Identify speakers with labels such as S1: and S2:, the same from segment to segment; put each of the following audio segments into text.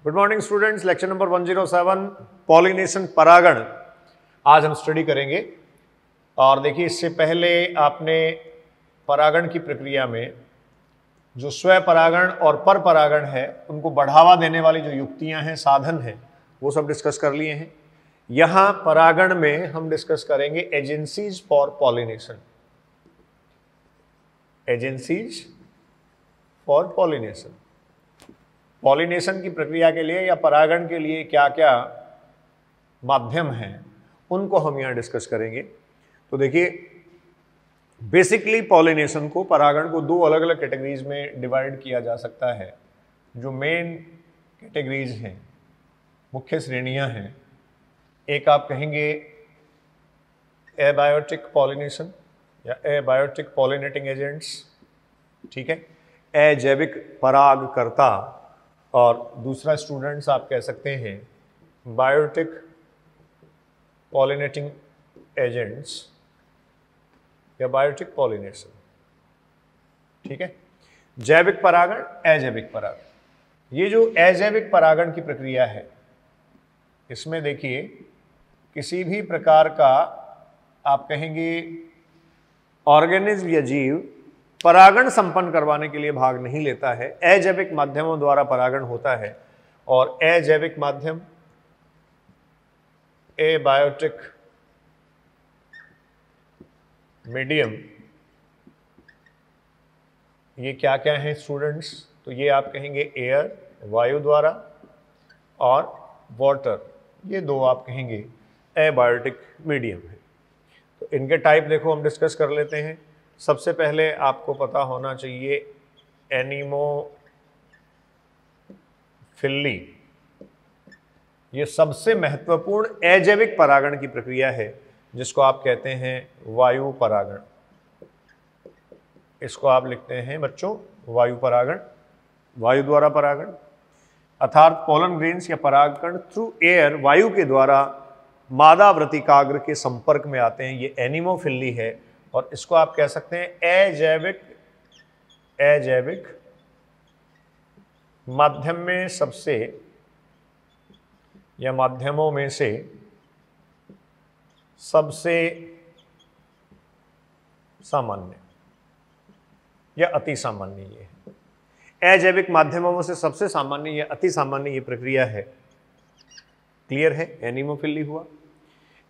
S1: Good morning students, lecture number 107 pollination परागण आज हम स्टडी करेंगे। और देखिए, इससे पहले आपने परागण की प्रक्रिया में जो स्व परागण और पर परागण है उनको बढ़ावा देने वाली जो युक्तियां हैं, साधन हैं, वो सब डिस्कस कर लिए हैं। यहां परागण में हम डिस्कस करेंगे agencies for pollination. Agencies for pollination, pollination की प्रक्रिया के लिए या परागण के लिए क्या क्या माध्यम हैं उनको हम यहाँ डिस्कस करेंगे। तो देखिए, बेसिकली पॉलिनेशन को, परागण को दो अलग अलग कैटेगरीज में डिवाइड किया जा सकता है। जो मेन कैटेगरीज हैं, मुख्य श्रेणियां हैं, एक आप कहेंगे एबायोटिक पॉलिनेशन या एबायोटिक पॉलिनेटिंग एजेंट्स, ठीक है, अजैविक परागकर्ता, और दूसरा स्टूडेंट्स आप कह सकते हैं बायोटिक पॉलिनेटिंग एजेंट्स या बायोटिक पॉलिनेशन, ठीक है। जैविक परागण, अजैविक परागण। ये जो अजैविक परागण की प्रक्रिया है, इसमें देखिए किसी भी प्रकार का आप कहेंगे ऑर्गेनिज्म या जीव परागण संपन्न करवाने के लिए भाग नहीं लेता है। अजैविक माध्यमों द्वारा परागण होता है, और अजैविक माध्यम, एबायोटिक मीडियम, ये क्या क्या है स्टूडेंट्स? तो ये आप कहेंगे एयर, वायु द्वारा, और वाटर, ये दो आप कहेंगे एबायोटिक मीडियम है। तो इनके टाइप देखो हम डिस्कस कर लेते हैं। सबसे पहले आपको पता होना चाहिए एनीमोफिली। ये सबसे महत्वपूर्ण अजैविक परागण की प्रक्रिया है, जिसको आप कहते हैं वायु परागण। इसको आप लिखते हैं बच्चों वायु परागण, वायु द्वारा परागण, अर्थात पोलन ग्रेन्स या परागकण थ्रू एयर, वायु के द्वारा मादा वृत्तिकाग्र के संपर्क में आते हैं। ये एनीमोफिली है, और इसको आप कह सकते हैं अजैविक माध्यम में सबसे, या माध्यमों में से सबसे सामान्य या अति सामान्य ये है। अजैविक माध्यमों में से सबसे सामान्य या अति सामान्य ये प्रक्रिया है। क्लियर है? एनीमोफिली हुआ।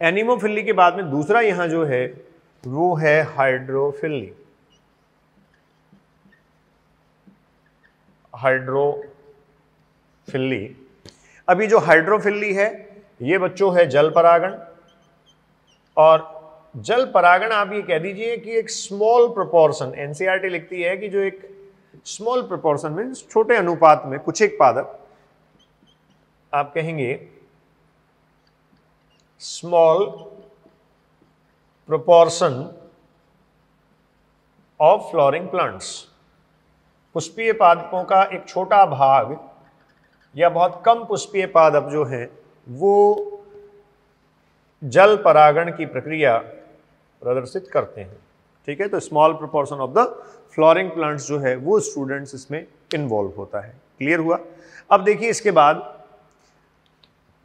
S1: एनीमोफिली के बाद में दूसरा यहां जो है वो है हाइड्रोफिली। हाइड्रोफिली, अभी जो हाइड्रोफिली है ये बच्चों है जल परागण। और जल परागण आप ये कह दीजिए कि एक स्मॉल प्रोपोर्शन, एनसीईआरटी लिखती है कि जो एक स्मॉल प्रोपोर्शन में, छोटे अनुपात में कुछ एक पादप, आप कहेंगे small proportion of flooring plants, पुष्पीय पादपों का एक छोटा भाग या बहुत कम पुष्पीय पादप जो हैं वो जल परागण की प्रक्रिया प्रदर्शित करते हैं, ठीक है। तो small proportion of the flooring plants जो है वो स्टूडेंट्स इसमें इन्वॉल्व होता है। क्लियर हुआ? अब देखिए, इसके बाद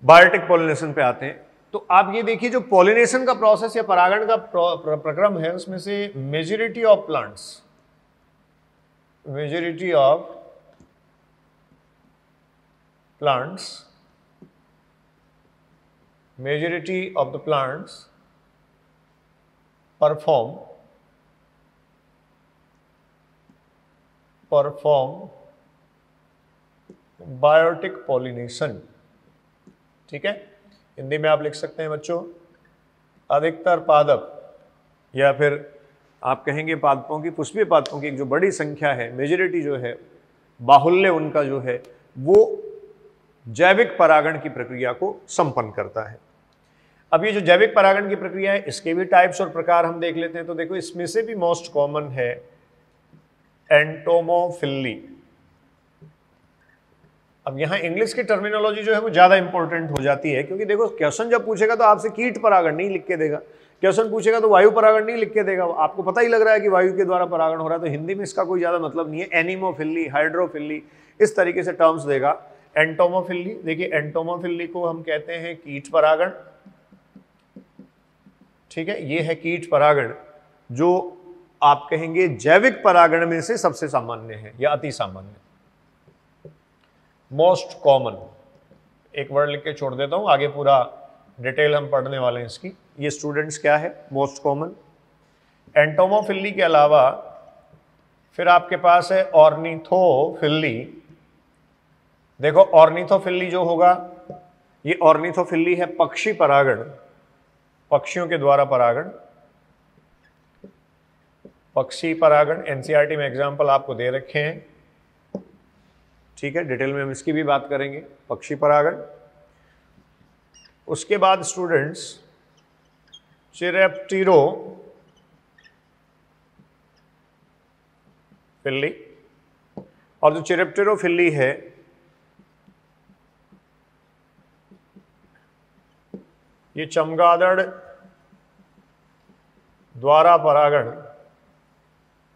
S1: बायोटिक पॉलिनेशन पे आते हैं। तो आप ये देखिए, जो पॉलिनेशन का प्रोसेस या परागण का प्रक्रम है, उसमें से majority of plants, majority of the plants perform biotic pollination, ठीक है। हिंदी में आप लिख सकते हैं बच्चों, अधिकतर पादप, या फिर आप कहेंगे पादपों की, पुष्पीय पादपों की एक जो बड़ी संख्या है, मेजॉरिटी जो है, बाहुल्य उनका जो है, वो जैविक परागण की प्रक्रिया को संपन्न करता है। अब ये जो जैविक परागण की प्रक्रिया है, इसके भी टाइप्स और प्रकार हम देख लेते हैं। तो देखो, इसमें से भी मोस्ट कॉमन है एंटोमोफिली। अब यहाँ इंग्लिश की टर्मिनोलॉजी जो है वो ज़्यादा इंपॉर्टेंट हो जाती है, क्योंकि देखो क्वेश्चन जब पूछेगा तो आपसे कीट परागण नहीं लिख के देगा, क्वेश्चन पूछेगा तो वायु परागण नहीं लिख के देगा। आपको पता ही लग रहा है कि वायु के द्वारा परागण हो रहा है, तो हिंदी में इसका कोई ज़्यादा मतलब नहीं है। एनीमोफिली, हाइड्रोफिली, इस तरीके से टर्म्स देगा। एंटोमोफिली, देखिए एंटोमोफिली को हम कहते हैं कीट परागण, ठीक है, ये है कीट परागण जो आप कहेंगे जैविक परागण में से सबसे सामान्य है या अति सामान्य, मोस्ट कॉमन। एक वर्ड लिख के छोड़ देता हूं, आगे पूरा डिटेल हम पढ़ने वाले हैं इसकी। ये स्टूडेंट्स क्या है, मोस्ट कॉमन। एंटोमोफिली के अलावा फिर आपके पास है ऑर्निथोफिली। देखो ऑर्निथोफिली जो होगा, ये ऑर्निथोफिली है पक्षी परागण, पक्षियों के द्वारा परागण, पक्षी परागण। एनसीईआरटी में एग्जाम्पल आपको दे रखे हैं, ठीक है, डिटेल में हम इसकी भी बात करेंगे, पक्षी परागण। उसके बाद स्टूडेंट्स चिरेप्टेरोफिली, और जो चिरेप्टेरोफिली है ये चमगादड़ द्वारा परागण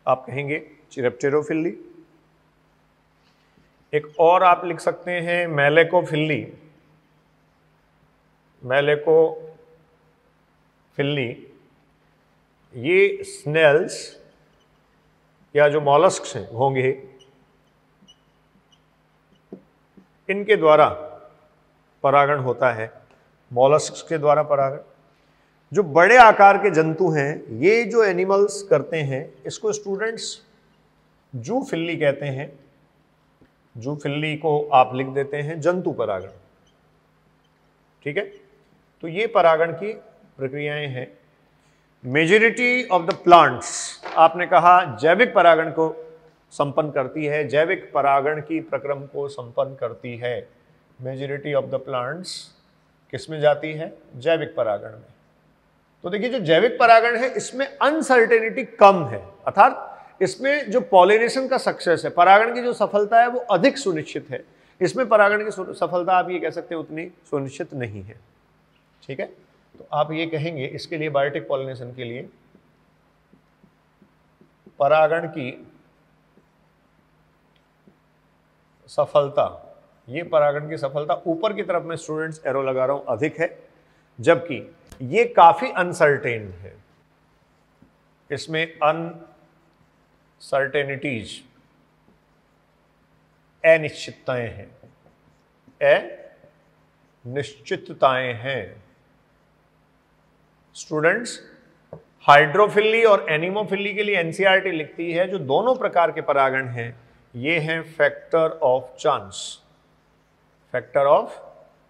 S1: आप कहेंगे चिरेप्टेरोफिली। एक और आप लिख सकते हैं मेलेकोफिली, मेलेकोफिली, ये स्नेल्स या जो मॉलस्क्स हैं होंगे, इनके द्वारा परागण होता है, मॉलस्क्स के द्वारा परागण। जो बड़े आकार के जंतु हैं, ये जो एनिमल्स करते हैं, इसको स्टूडेंट्स जूफिली कहते हैं। जूफिली को आप लिख देते हैं जंतु परागण, ठीक है। तो ये परागण की प्रक्रियाएं हैं। मेजॉरिटी ऑफ द प्लांट्स आपने कहा जैविक परागण को संपन्न करती है, जैविक परागण की प्रक्रम को संपन्न करती है। मेजॉरिटी ऑफ द प्लांट्स किस में जाती है, जैविक परागण में। तो देखिए जो जैविक परागण है इसमें अनसर्टेनिटी कम है, अर्थात इसमें जो पॉलिनेशन का सक्सेस है, परागण की जो सफलता है वो अधिक सुनिश्चित है। इसमें परागण की सफलता आप ये कह सकते हैं उतनी सुनिश्चित नहीं है, ठीक है। तो आप ये कहेंगे इसके लिए बायोटिक पॉलिनेशन के लिए परागण की सफलता, ये परागण की सफलता ऊपर की तरफ में स्टूडेंट्स एरो लगा रहा हूं अधिक है, जबकि ये काफी अनसर्टेन है, इसमें अनसर्टेनिटीज, अनिश्चितताएं हैं, अनिश्चितताएं हैं। स्टूडेंट्स हाइड्रोफिली और एनिमोफिली के लिए एनसीईआरटी लिखती है जो दोनों प्रकार के परागण हैं ये हैं factor of chance, factor of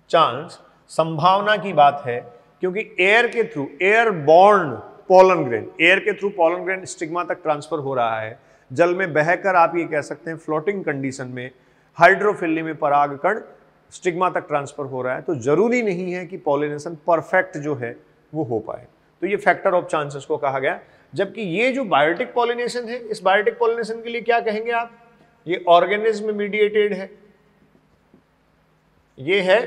S1: chance, संभावना की बात है, क्योंकि एयर के through, air born pollen grain, air के थ्रू पोलन ग्रेन स्टिग्मा तक ट्रांसफर हो रहा है, जल में बहकर आप ये कह सकते हैं फ्लोटिंग कंडीशन में हाइड्रोफिली में परागकण स्टिग्मा तक ट्रांसफर हो रहा है, तो जरूरी नहीं है कि पॉलिनेशन परफेक्ट जो है वो हो पाए। तो ये फैक्टर ऑफ चांसेस को कहा गया। जबकि ये जो बायोटिक पॉलिनेशन है, इस बायोटिक पॉलिनेशन के लिए क्या कहेंगे आप, ये ऑर्गेनिज्म मीडिएटेड है, ये है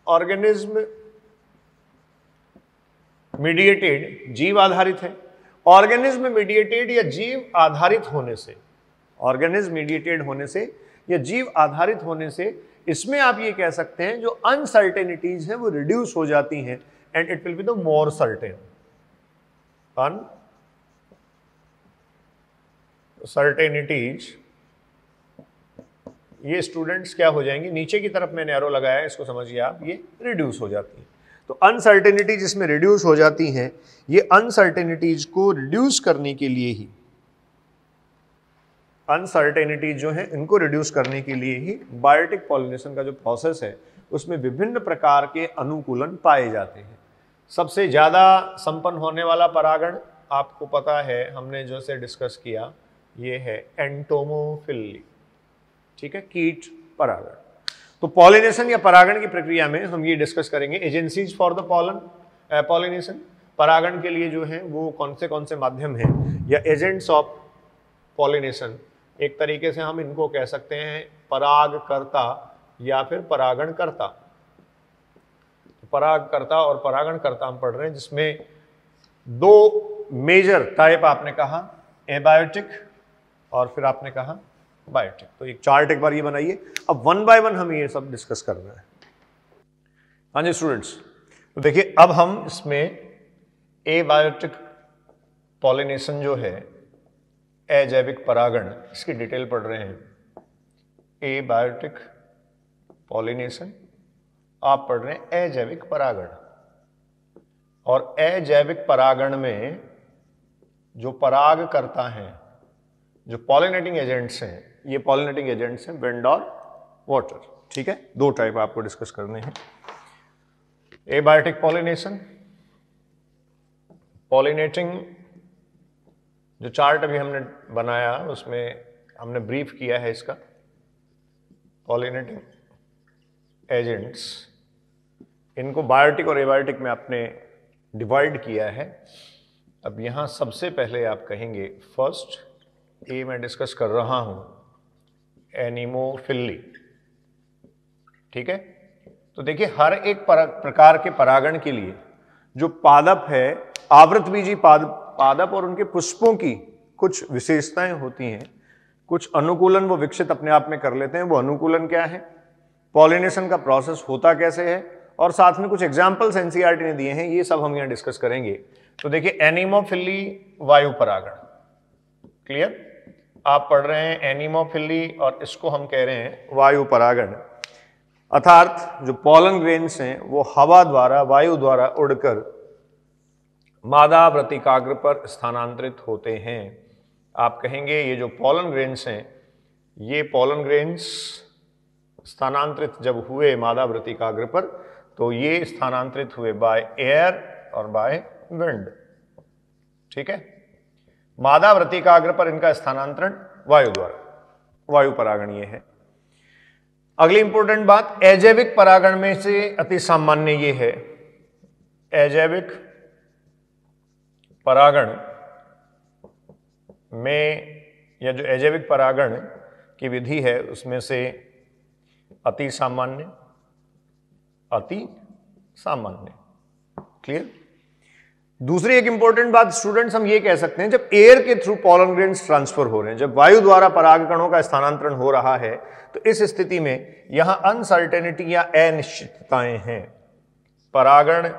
S1: ऑर्गेनिज्म मीडिएटेड, जीव आधारित है। ऑर्गेनिज्म मीडिएटेड या जीव आधारित होने से, ऑर्गेनिज्म मीडिएटेड होने से या जीव आधारित होने से इसमें आप ये कह सकते हैं जो अनसर्टेनिटीज हैं वो रिड्यूस हो जाती हैं and it will be the more certain. Uncertainties ये स्टूडेंट्स क्या हो जाएंगी, नीचे की तरफ मैंने एरो लगाया है, इसको समझिए आप, ये रिड्यूस हो जाती है। तो अनसर्टेनिटी जिसमें रिड्यूस हो जाती हैं, ये अनसर्टेनिटीज को रिड्यूस करने के लिए ही, अनसर्टेनिटीज जो है इनको रिड्यूस करने के लिए ही बायोटिक पॉलिनेशन का जो प्रोसेस है उसमें विभिन्न प्रकार के अनुकूलन पाए जाते हैं। सबसे ज़्यादा संपन्न होने वाला परागण आपको पता है, हमने जो से डिस्कस किया, ये है एंटोमोफिली, ठीक है, कीट परागण। तो पॉलिनेशन या परागण की प्रक्रिया में हम ये डिस्कस करेंगे एजेंसीज फॉर द पॉलिनेशन, परागण के लिए जो है वो कौन से माध्यम हैं या एजेंट्स ऑफ पॉलिनेशन। एक तरीके से हम इनको कह सकते हैं परागकर्ता या फिर परागणकर्ता। परागकर्ता और परागणकर्ता हम पढ़ रहे हैं, जिसमें दो मेजर टाइप आपने कहा, एबायोटिक और फिर आपने कहा बायोटिक। तो एक चार्ट एक बार ये बनाइए। अब वन बाय वन हम ये सब डिस्कस कर रहे हैं। हाँ जी स्टूडेंट्स, तो देखिए अब हम इसमें एबायोटिक पॉलिनेशन जो है, अजैविक परागण, इसकी डिटेल पढ़ रहे हैं। एबायोटिक पॉलिनेशन, आप पढ़ रहे हैं अजैविक परागण। और अजैविक परागण में जो पराग करता है, जो पॉलिनेटिंग एजेंट्स हैं, ये पॉलिनेटिंग एजेंट्स हैं विंड और वाटर। ठीक है, दो टाइप आपको डिस्कस करने हैं। एबायोटिक पॉलिनेशन, पॉलिनेटिंग जो चार्ट अभी हमने बनाया उसमें हमने ब्रीफ किया है इसका। पॉलिनेटिंग एजेंट्स, इनको बायोटिक और एबायोटिक में आपने डिवाइड किया है। अब यहां सबसे पहले आप कहेंगे, फर्स्ट ए मैं डिस्कस कर रहा हूं एनिमोफिली। ठीक है, तो देखिए हर एक प्रकार के परागण के लिए जो पादप है, आवृतबीजी पादप और उनके पुष्पों की कुछ विशेषताएं होती हैं, कुछ अनुकूलन वो विकसित अपने आप में कर लेते हैं। वो अनुकूलन क्या है, पॉलिनेशन का प्रोसेस होता कैसे है, और साथ में कुछ एग्जाम्पल्स एनसीईआरटी ने दिए हैं, ये सब हम यहां डिस्कस करेंगे। तो देखिए एनिमोफिली वायु परागण, क्लियर, आप पढ़ रहे हैं एनिमोफिली और इसको हम कह रहे हैं वायु परागण। अर्थात जो पॉलन ग्रेन्स हैं वो हवा द्वारा, वायु द्वारा उड़कर मादा वृत्तिकाग्र पर स्थानांतरित होते हैं। आप कहेंगे ये जो पॉलन ग्रेन्स हैं, ये पॉलन ग्रेन्स स्थानांतरित जब हुए मादा वृत्तिकाग्र पर, तो ये स्थानांतरित हुए बाय एयर और बाय विंड। ठीक है, मादा वृत्तिकाग्र पर इनका स्थानांतरण वायु द्वारा, वायु परागण ये है। अगली इंपॉर्टेंट बात, अजैविक परागण में से अति सामान्य ये है, अजैविक परागण में, या जो अजैविक परागण की विधि है उसमें से अति सामान्य, अति सामान्य, क्लियर। दूसरी एक इंपॉर्टेंट बात स्टूडेंट्स, हम ये कह सकते हैं जब एयर के थ्रू पॉलन ग्रेन्स ट्रांसफर हो रहे हैं, जब वायु द्वारा परागकणों का स्थानांतरण हो रहा है, तो इस स्थिति में यहां अनसर्टेनिटी या अनिश्चितताएं हैं। परागण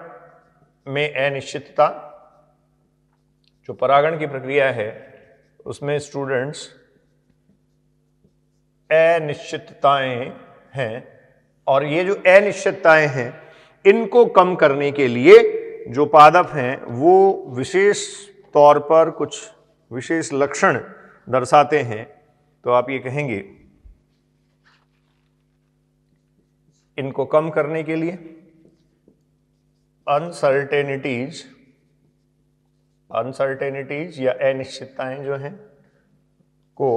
S1: में अनिश्चितता, जो परागण की प्रक्रिया है उसमें स्टूडेंट्स अनिश्चितताएं हैं, और ये जो अनिश्चितताएं हैं इनको कम करने के लिए जो पादप हैं वो विशेष तौर पर कुछ विशेष लक्षण दर्शाते हैं। तो आप ये कहेंगे इनको कम करने के लिए अनसर्टेनिटीज या अनिश्चितताएं जो हैं को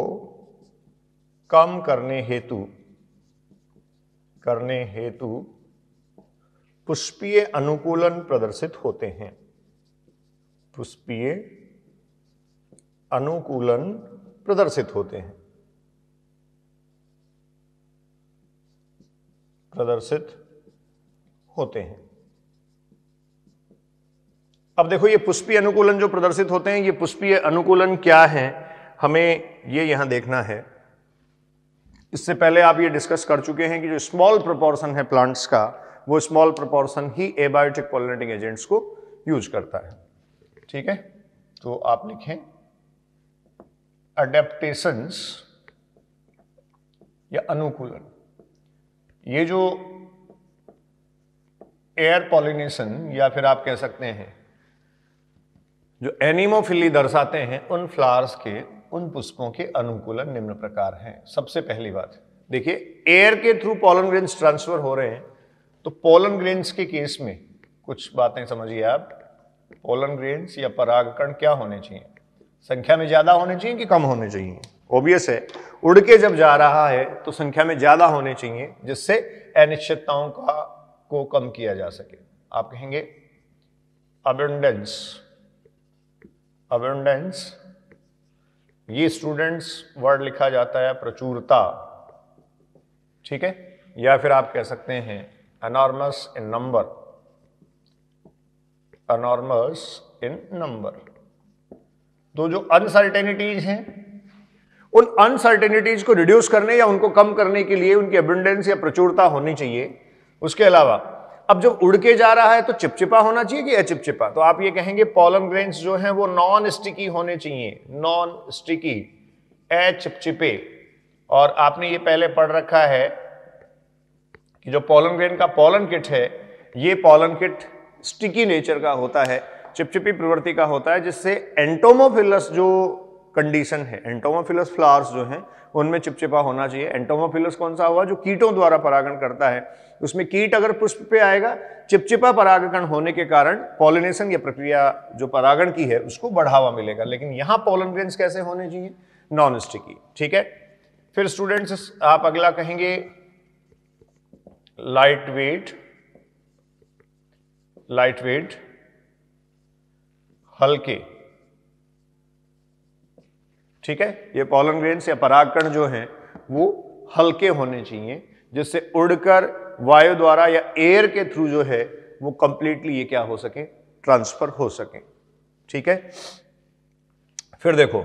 S1: कम करने हेतु पुष्पीय अनुकूलन प्रदर्शित होते हैं। पुष्पीय अनुकूलन प्रदर्शित होते हैं, अब देखो ये पुष्पीय अनुकूलन जो प्रदर्शित होते हैं, ये पुष्पीय अनुकूलन क्या है, हमें ये यहां देखना है। इससे पहले आप ये डिस्कस कर चुके हैं कि जो स्मॉल प्रोपोर्शन है प्लांट्स का, वो स्मॉल प्रोपोर्शन ही एबायोटिक पॉलिनेटिंग एजेंट्स को यूज करता है। ठीक है, तो आप लिखें अडेप्टेशंस या अनुकूलन। ये जो एयर पॉलिनेशन या फिर आप कह सकते हैं जो एनिमोफिली दर्शाते हैं, उन फ्लावर्स के, उन पुष्पों के अनुकूलन निम्न प्रकार हैं। सबसे पहली बात देखिए, एयर के थ्रू पॉलन ग्रेन्स ट्रांसफर हो रहे हैं, तो पोलन ग्रेन्स के केस में कुछ बातें समझिए आप। पोलन ग्रेन्स या परागकण क्या होने चाहिए, संख्या में ज्यादा होने चाहिए कि कम होने चाहिए? ऑब्वियस है, उड़ के जब जा रहा है तो संख्या में ज्यादा होने चाहिए, जिससे अनिश्चितताओं को कम किया जा सके। आप कहेंगे अबंडेंस, ये स्टूडेंट्स वर्ड लिखा जाता है प्रचुरता। ठीक है, या फिर आप कह सकते हैं enormous in number, तो जो अनसर्टेनिटीज हैं उन अनसर्टेनिटीज को रिड्यूस करने या उनको कम करने के लिए उनकी एबंडेंस या प्रचुरता होनी चाहिए। उसके अलावा अब जब उड़ के जा रहा है तो चिपचिपा होना चाहिए कि अचिपचिपा, तो आप ये कहेंगे पोलन ग्रेन्स जो हैं वो नॉन स्टिकी होने चाहिए, नॉन स्टिकी, अचिपचिपे। और आपने ये पहले पढ़ रखा है कि जो पोलन ग्रेन का पोलन किट है, ये पोलन किट स्टिकी नेचर का होता है, चिपचिपी प्रवृत्ति का होता है, जिससे एंटोमोफिलस जो कंडीशन है, एंटोमोफिलस फ्लावर्स जो हैं उनमें चिपचिपा होना चाहिए। एंटोमोफिलस कौन सा हुआ? जो कीटों द्वारा परागण करता है। उसमें कीट अगर पुष्प पे आएगा, चिपचिपा परागण होने के कारण पॉलिनेशन या प्रक्रिया जो परागण की है उसको बढ़ावा मिलेगा। लेकिन यहां पोलन ग्रेन्स कैसे होने चाहिए? Non sticky. ठीक है, फिर स्टूडेंट्स आप अगला कहेंगे लाइट वेट, हल्के। ठीक है, ये पोलन ग्रेन्स या परागकण जो हैं वो हल्के होने चाहिए, जिससे उड़कर वायु द्वारा या एयर के थ्रू जो है वो कंप्लीटली ये क्या हो सके? ट्रांसफर हो सके। ठीक है, फिर देखो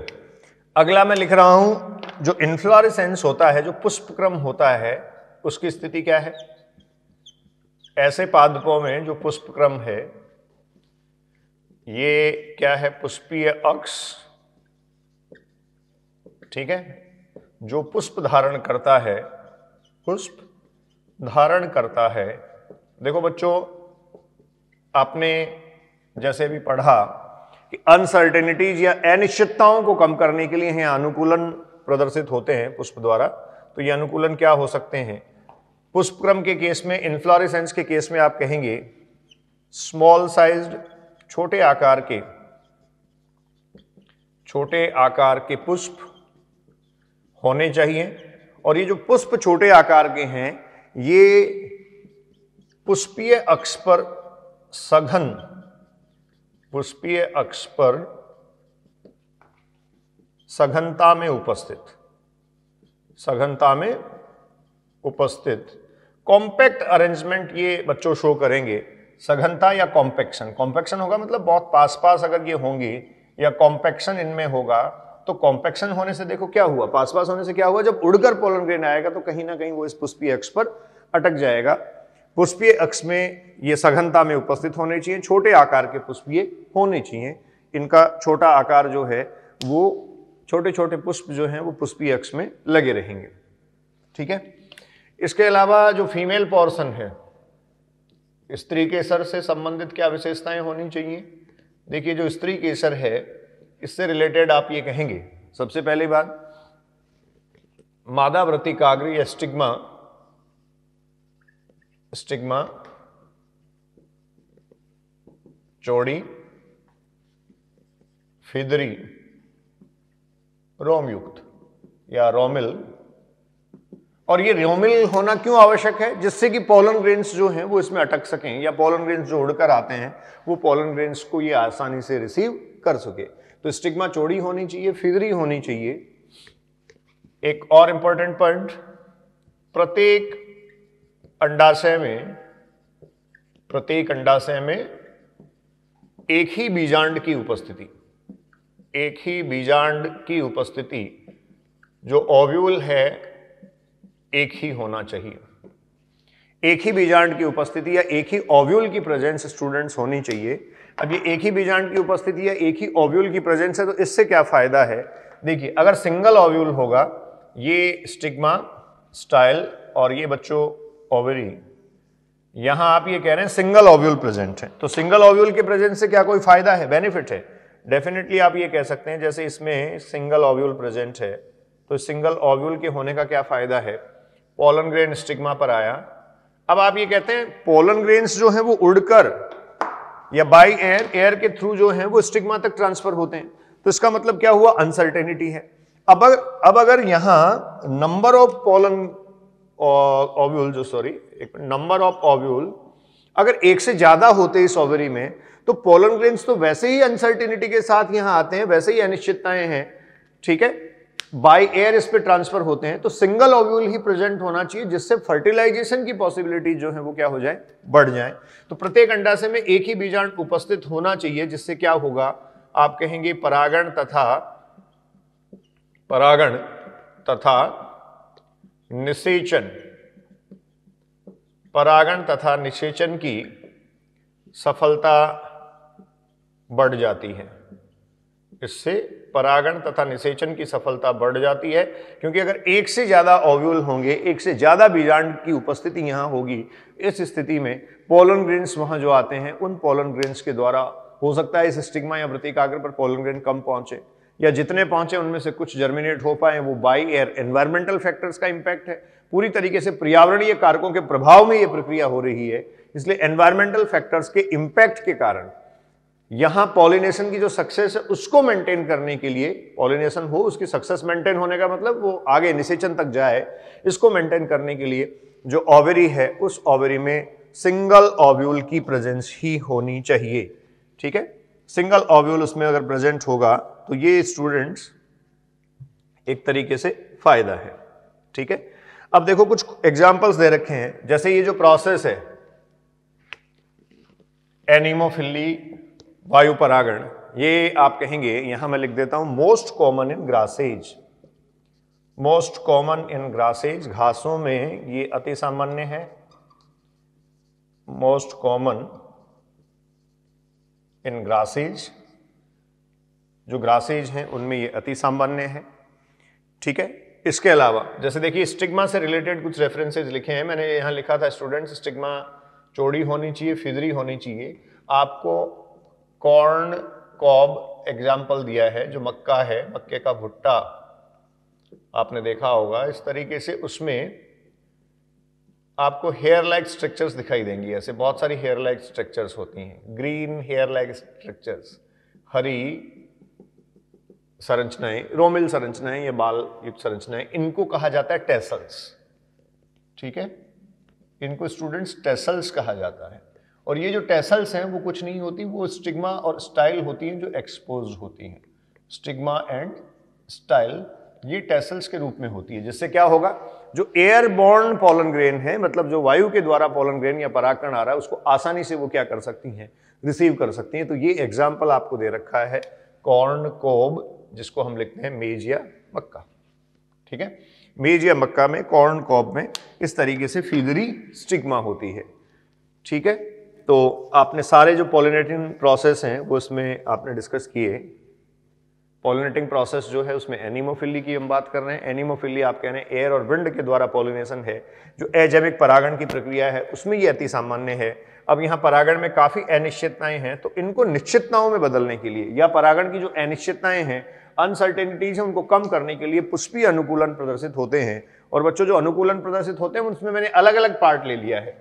S1: अगला मैं लिख रहा हूं जो इन्फ्लोरेसेंस होता है, जो पुष्पक्रम होता है, उसकी स्थिति क्या है? ऐसे पादपों में जो पुष्पक्रम है ये क्या है? पुष्पीय अक्ष। ठीक है, जो पुष्प धारण करता है, पुष्प धारण करता है। देखो बच्चों, आपने जैसे भी पढ़ा कि अनसर्टेनिटीज या अनिश्चितताओं को कम करने के लिए यहाँ अनुकूलन प्रदर्शित होते हैं पुष्प द्वारा। तो ये अनुकूलन क्या हो सकते हैं? पुष्पक्रम के केस में, इन्फ्लोरेसेंस के केस में आप कहेंगे स्मॉल साइज्ड, छोटे आकार के पुष्प होने चाहिए। और ये जो पुष्प छोटे आकार के हैं ये पुष्पीय अक्ष पर सघन, पुष्पीय अक्ष पर सघनता में उपस्थित कॉम्पैक्ट अरेंजमेंट ये बच्चों शो करेंगे। सघनता या कॉम्पैक्शन, कॉम्पैक्शन होगा मतलब बहुत पास अगर ये होंगी, या कॉम्पैक्शन इनमें होगा। तो कॉम्पैक्शन होने से देखो क्या हुआ, पास होने से क्या हुआ? जब उड़कर पोलन ग्रेन आएगा तो कहीं ना कहीं वो इस पुष्पीय अक्ष पर अटक जाएगा। पुष्पीय अक्ष में ये सघनता में उपस्थित होने चाहिए, छोटे आकार के पुष्पीय होने चाहिए। इनका छोटा आकार जो है वो छोटे पुष्प जो हैं वो पुष्पीय अक्ष में लगे रहेंगे। ठीक है, इसके अलावा जो फीमेल पोर्शन है, स्त्री केसर से संबंधित क्या विशेषताएं होनी चाहिए? देखिए जो स्त्री केसर है इससे रिलेटेड आप ये कहेंगे, सबसे पहली बात मादा वृत्तिकाग्र या स्टिग्मा चौड़ी, फिदरी, रोमयुक्त या रोमिल। और ये रोमिल होना क्यों आवश्यक है? जिससे कि पोलन ग्रेन्स जो हैं वो इसमें अटक सकें, या पोलन ग्रेन्स जो उड़कर आते हैं वो पोलन ग्रेन्स को ये आसानी से रिसीव कर सके। तो स्टिग्मा चौड़ी होनी चाहिए, फिदरी होनी चाहिए। एक और इंपॉर्टेंट पॉइंट, प्रत्येक अंडाशय में एक ही बीजांड की उपस्थिति, जो ओव्यूल है एक ही होना चाहिए। एक ही बीजांड की उपस्थिति या एक ही ओव्यूल की प्रेजेंस स्टूडेंट्स होनी चाहिए। अब ये एक ही बीजांड की उपस्थिति या एक ही ओव्यूल की प्रेजेंस है तो इससे क्या फायदा है? देखिए अगर सिंगल ओव्यूल होगा, ये स्टिग्मा स्टाइल और ये बच्चों ओवरी, यहां आप ये कह रहे हैं सिंगल ओव्यूल प्रेजेंट है, तो सिंगल ओव्यूल के प्रेजेंस से क्या कोई फायदा है? बेनिफिट है। डेफिनेटली आप ये कह सकते हैं, जैसे इसमें सिंगल ओव्यूल प्रेजेंट है तो सिंगल ओव्यूल के होने का क्या फायदा है? पोलन ग्रेन स्टिग्मा पर आया। अब आप ये कहते हैं पोलन ग्रेन्स जो हैं वो उड़कर या बाय एयर के थ्रू जो हैं वो स्टिग्मा तक ट्रांसफर होते हैं, तो इसका मतलब क्या हुआ? अनसर्टेनिटी है। अब अगर यहां number of pollen ovule number of ovule अगर एक से ज्यादा होते इस ओवरी में, तो पोलन ग्रेन्स तो वैसे ही अनसर्टेनिटी के साथ यहां आते हैं, वैसे ही अनिश्चितताएं हैं। ठीक है, बाय एयर इस पे ट्रांसफर होते हैं, तो सिंगल ओव्यूल ही प्रेजेंट होना चाहिए, जिससे फर्टिलाइजेशन की पॉसिबिलिटी जो है वो क्या हो जाए? बढ़ जाए। तो प्रत्येक अंडाशय में एक ही बीजांड उपस्थित होना चाहिए, जिससे क्या होगा? आप कहेंगे परागण तथा निषेचन, परागण तथा निषेचन की सफलता बढ़ जाती है। इससे परागण तथा निषेचन की सफलता बढ़ जाती है, क्योंकि अगर एक से ज्यादा ओव्यूल होंगे, एक से ज्यादा बीजांड की उपस्थिति यहां होगी, इस स्थिति में पोलन ग्रेन्स वहां जो आते हैं उन पोलन ग्रेन्स के द्वारा हो सकता है इस स्टिग्मा या वृत्तिकाग्र पर पोलन ग्रेन कम पहुंचे, या जितने पहुंचे उनमें से कुछ जर्मिनेट हो पाए। वो बाई एयर एनवायरमेंटल फैक्टर्स का इंपैक्ट है, पूरी तरीके से पर्यावरणीय कारकों के प्रभाव में यह प्रक्रिया हो रही है। इसलिए एनवायरमेंटल फैक्टर्स के इंपैक्ट के कारण यहां पॉलिनेशन की जो सक्सेस है उसको मेंटेन करने के लिए, पॉलिनेशन हो, उसकी सक्सेस मेंटेन होने का मतलब वो आगे निषेचन तक जाए, इसको मेंटेन करने के लिए जो ओवरी है उस ओवरी में सिंगल ओव्यूल की प्रेजेंस ही होनी चाहिए। ठीक है, सिंगल ओव्यूल उसमें अगर प्रेजेंट होगा तो ये स्टूडेंट्स एक तरीके से फायदा है। ठीक है, अब देखो कुछ एग्जांपल्स दे रखे हैं, जैसे ये जो प्रोसेस है एनीमोफिली वायु परागण, ये आप कहेंगे, यहां मैं लिख देता हूं most common in grasses. Most common in grasses, घासों में ये अति सामान्य है। मोस्ट कॉमन इन ग्रासेज, जो ग्रासेज हैं उनमें ये अति सामान्य है। ठीक है, इसके अलावा जैसे देखिए स्टिग्मा से रिलेटेड कुछ रेफरेंसेज लिखे हैं मैंने। यहां लिखा था स्टूडेंट्स स्टिग्मा चौड़ी होनी चाहिए, फिदरी होनी चाहिए। आपको कॉर्न कॉब एग्जाम्पल दिया है, जो मक्का है, मक्के का भुट्टा आपने देखा होगा इस तरीके से, उसमें आपको हेयर लाइक स्ट्रक्चर्स दिखाई देंगी। ऐसे बहुत सारी हेयर लाइक स्ट्रक्चर्स होती हैं, ग्रीन हेयर लाइक स्ट्रक्चर्स, हरी संरचनाएं, रोमिल संरचनाएं या बाल युक्त संरचनाएं, इनको कहा जाता है टेसल्स। ठीक है, इनको स्टूडेंट्स टेसल्स कहा जाता है। और ये जो टेसल्स हैं वो कुछ नहीं होती, वो स्टिग्मा और स्टाइल होती हैं जो एक्सपोज होती हैं। स्टिग्मा एंड स्टाइल ये टेसल्स के रूप में होती है, जिससे क्या होगा, जो एयरबॉर्न पोलन ग्रेन है, मतलब जो वायु के द्वारा पोलन ग्रेन या परागकण आ रहा है, उसको आसानी से वो क्या कर सकती हैं, रिसीव कर सकती हैं। तो ये एग्जाम्पल आपको दे रखा है कॉर्न कोब, जिसको हम लिखते हैं मेज या मक्का। ठीक है, मेज या मक्का में, कॉर्न कॉब में इस तरीके से फीदरी स्टिग्मा होती है। ठीक है, तो आपने सारे जो पॉलिनेटिंग प्रोसेस हैं वो इसमें आपने डिस्कस किए। पॉलिनेटिंग प्रोसेस जो है उसमें एनीमोफिली की हम बात कर रहे हैं। एनीमोफिली आप कह रहे हैं एयर और विंड के द्वारा पॉलिनेशन है। जो एजैविक परागण की प्रक्रिया है उसमें ये अति सामान्य है। अब यहाँ परागण में काफी अनिश्चितताएं हैं, तो इनको निश्चितताओं में बदलने के लिए, या परागण की जो अनिश्चितताएं हैं, अनसर्टेनिटीज है, उनको कम करने के लिए पुष्पीय अनुकूलन प्रदर्शित होते हैं। और बच्चों जो अनुकूलन प्रदर्शित होते हैं उसमें मैंने अलग अलग पार्ट ले लिया है।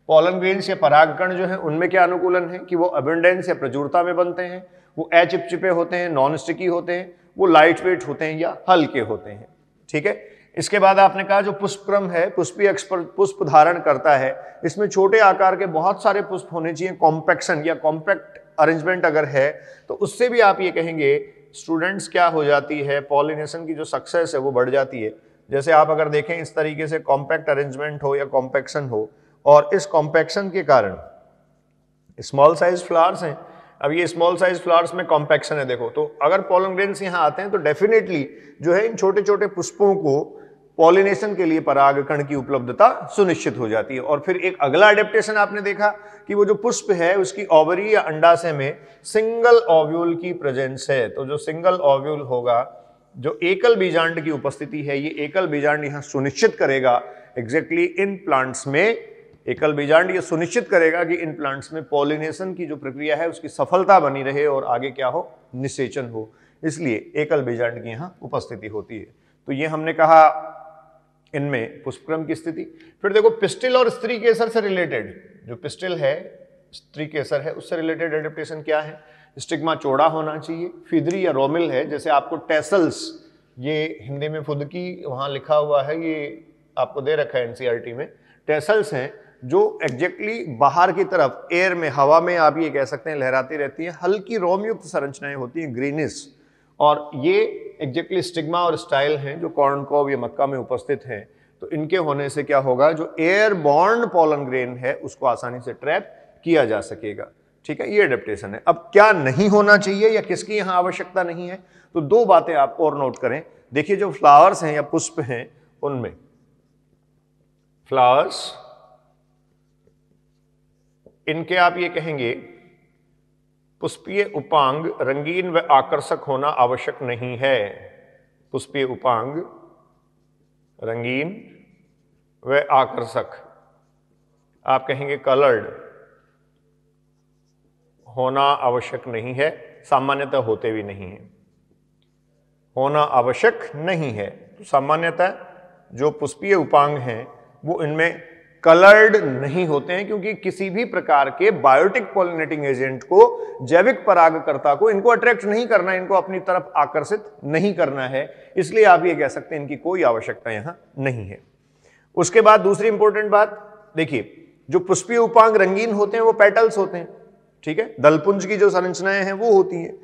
S1: पॉलन ग्रेन्स या परागकण जो है उनमें क्या अनुकूलन है कि वो अबंडेंस या प्रचुरता में बनते हैं, वो अचिपचिपे होते हैं, नॉन स्टिकी होते हैं, वो लाइट वेट होते हैं या हल्के होते हैं। ठीक है, इसके बाद आपने कहा जो पुष्पक्रम है, पुष्पीय अक्ष पर पुष्प धारण करता है, इसमें छोटे आकार के बहुत सारे पुष्प होने चाहिए। कॉम्पैक्शन या कॉम्पैक्ट अरेंजमेंट अगर है तो उससे भी आप ये कहेंगे स्टूडेंट्स क्या हो जाती है, पॉलिनेशन की जो सक्सेस है वो बढ़ जाती है। जैसे आप अगर देखें इस तरीके से कॉम्पैक्ट अरेंजमेंट हो या कॉम्पैक्शन हो, और इस कॉम्पैक्शन के कारण स्मॉल साइज फ्लावर्स हैं। अब ये स्मॉल साइज फ्लावर्स में कॉम्पैक्शन है, देखो, तो अगर पोलन ग्रेन्स यहाँ आते हैं तो डेफिनेटली जो है इन छोटे छोटे पुष्पों को पॉलिनेशन के लिए परागकण की उपलब्धता सुनिश्चित हो जाती है। और फिर एक अगला एडेप्टेशन आपने देखा कि वो जो पुष्प है उसकी ओवरी या अंडाशय में सिंगल ओव्यूल की प्रेजेंस है। तो जो सिंगल ओव्यूल होगा, जो एकल बीजांड की उपस्थिति है, ये एकल बीजांड यहाँ सुनिश्चित करेगा एग्जैक्टली इन प्लांट्स में, एकल बीजांड ये सुनिश्चित करेगा कि इन प्लांट्स में पॉलिनेशन की जो प्रक्रिया है उसकी सफलता बनी रहे और आगे क्या हो, निषेचन हो। इसलिए एकल बीजांड की यहाँ उपस्थिति होती है। तो ये हमने कहा इनमें पुष्पक्रम की स्थिति। फिर देखो पिस्टिल और स्त्री केसर से रिलेटेड, जो पिस्टिल है, स्त्री केसर है, उससे रिलेटेड एडेप्टेशन क्या है, स्टिग्मा चौड़ा होना चाहिए, फिदरी या रोमिल है, जैसे आपको टेसल्स, ये हिंदी में फुदकी वहां लिखा हुआ है, ये आपको दे रखा है एनसीईआरटी में, टेसल्स हैं जो एग्जैक्टली बाहर की तरफ एयर में, हवा में आप ये कह सकते हैं लहराती रहती है, हल्की रोमयुक्त संरचनाएं होती हैं, ग्रीनिश, और ये एग्जैक्टली स्टिग्मा और स्टाइल हैं जो कॉर्नकॉब या मक्का में उपस्थित हैं। तो इनके होने से क्या होगा, जो एयर बॉर्न पोलन ग्रेन है उसको आसानी से ट्रैप किया जा सकेगा। ठीक है, ये एडेप्टेशन है। अब क्या नहीं होना चाहिए या किसकी यहां आवश्यकता नहीं है, तो दो बातें आप और नोट करें। देखिए जो फ्लावर्स हैं या पुष्प हैं, उनमें फ्लावर्स, इनके आप ये कहेंगे पुष्पीय उपांग रंगीन व आकर्षक होना आवश्यक नहीं है। पुष्पीय उपांग रंगीन व आकर्षक, आप कहेंगे कलर्ड, होना आवश्यक नहीं है, सामान्यतः होते भी नहीं है। होना आवश्यक नहीं है, तो सामान्यतः जो पुष्पीय उपांग हैं वो इनमें कलर्ड नहीं होते हैं, क्योंकि किसी भी प्रकार के बायोटिक पॉलिनेटिंग एजेंट को, जैविक परागकर्ता को इनको अट्रैक्ट नहीं करना, इनको अपनी तरफ आकर्षित नहीं करना है, इसलिए आप ये कह सकते हैं इनकी कोई आवश्यकता यहां नहीं है। उसके बाद दूसरी इंपॉर्टेंट बात देखिए, जो पुष्पीय उपांग रंगीन होते हैं वो पेटल्स होते हैं, ठीक है, दलपुंज की जो संरचनाएं हैं वो होती हैं,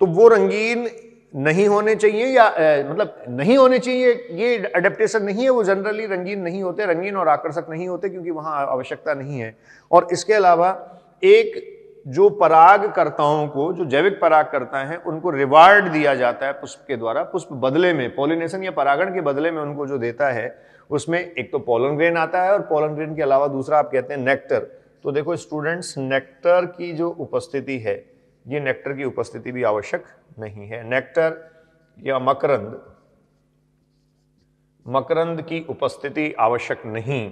S1: तो वो रंगीन नहीं होने चाहिए या मतलब नहीं होने चाहिए, ये अडेप्टेशन नहीं है, वो जनरली रंगीन नहीं होते, रंगीन और आकर्षक नहीं होते, क्योंकि वहां आवश्यकता नहीं है। और इसके अलावा एक जो परागकर्ताओं को, जो जैविक परागकर्ता हैं, उनको रिवार्ड दिया जाता है पुष्प के द्वारा। पुष्प बदले में, पॉलिनेशन या परागण के बदले में उनको जो देता है, उसमें एक तो पोलन ग्रेन आता है, और पोलन ग्रेन के अलावा दूसरा आप कहते हैं नेक्टर। तो देखो स्टूडेंट्स, नेक्टर की जो उपस्थिति है, ये नेक्टर की उपस्थिति भी आवश्यक नहीं है। नेक्टर या मकरंद, मकरंद की उपस्थिति आवश्यक नहीं,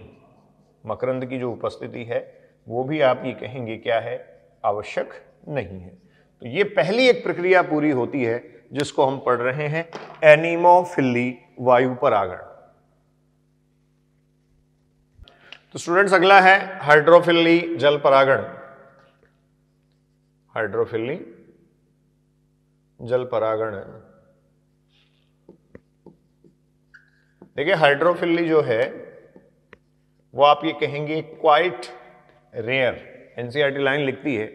S1: मकरंद की जो उपस्थिति है वो भी आप ये कहेंगे क्या है, आवश्यक नहीं है। तो ये पहली एक प्रक्रिया पूरी होती है जिसको हम पढ़ रहे हैं, एनीमोफिली वायु परागण। तो स्टूडेंट्स अगला है हाइड्रोफिली जल परागण। हाइड्रोफिली जल परागण, देखिए हाइड्रोफिली जो है वो आप ये कहेंगे क्वाइट रेयर, एनसीईआरटी लाइन लिखती है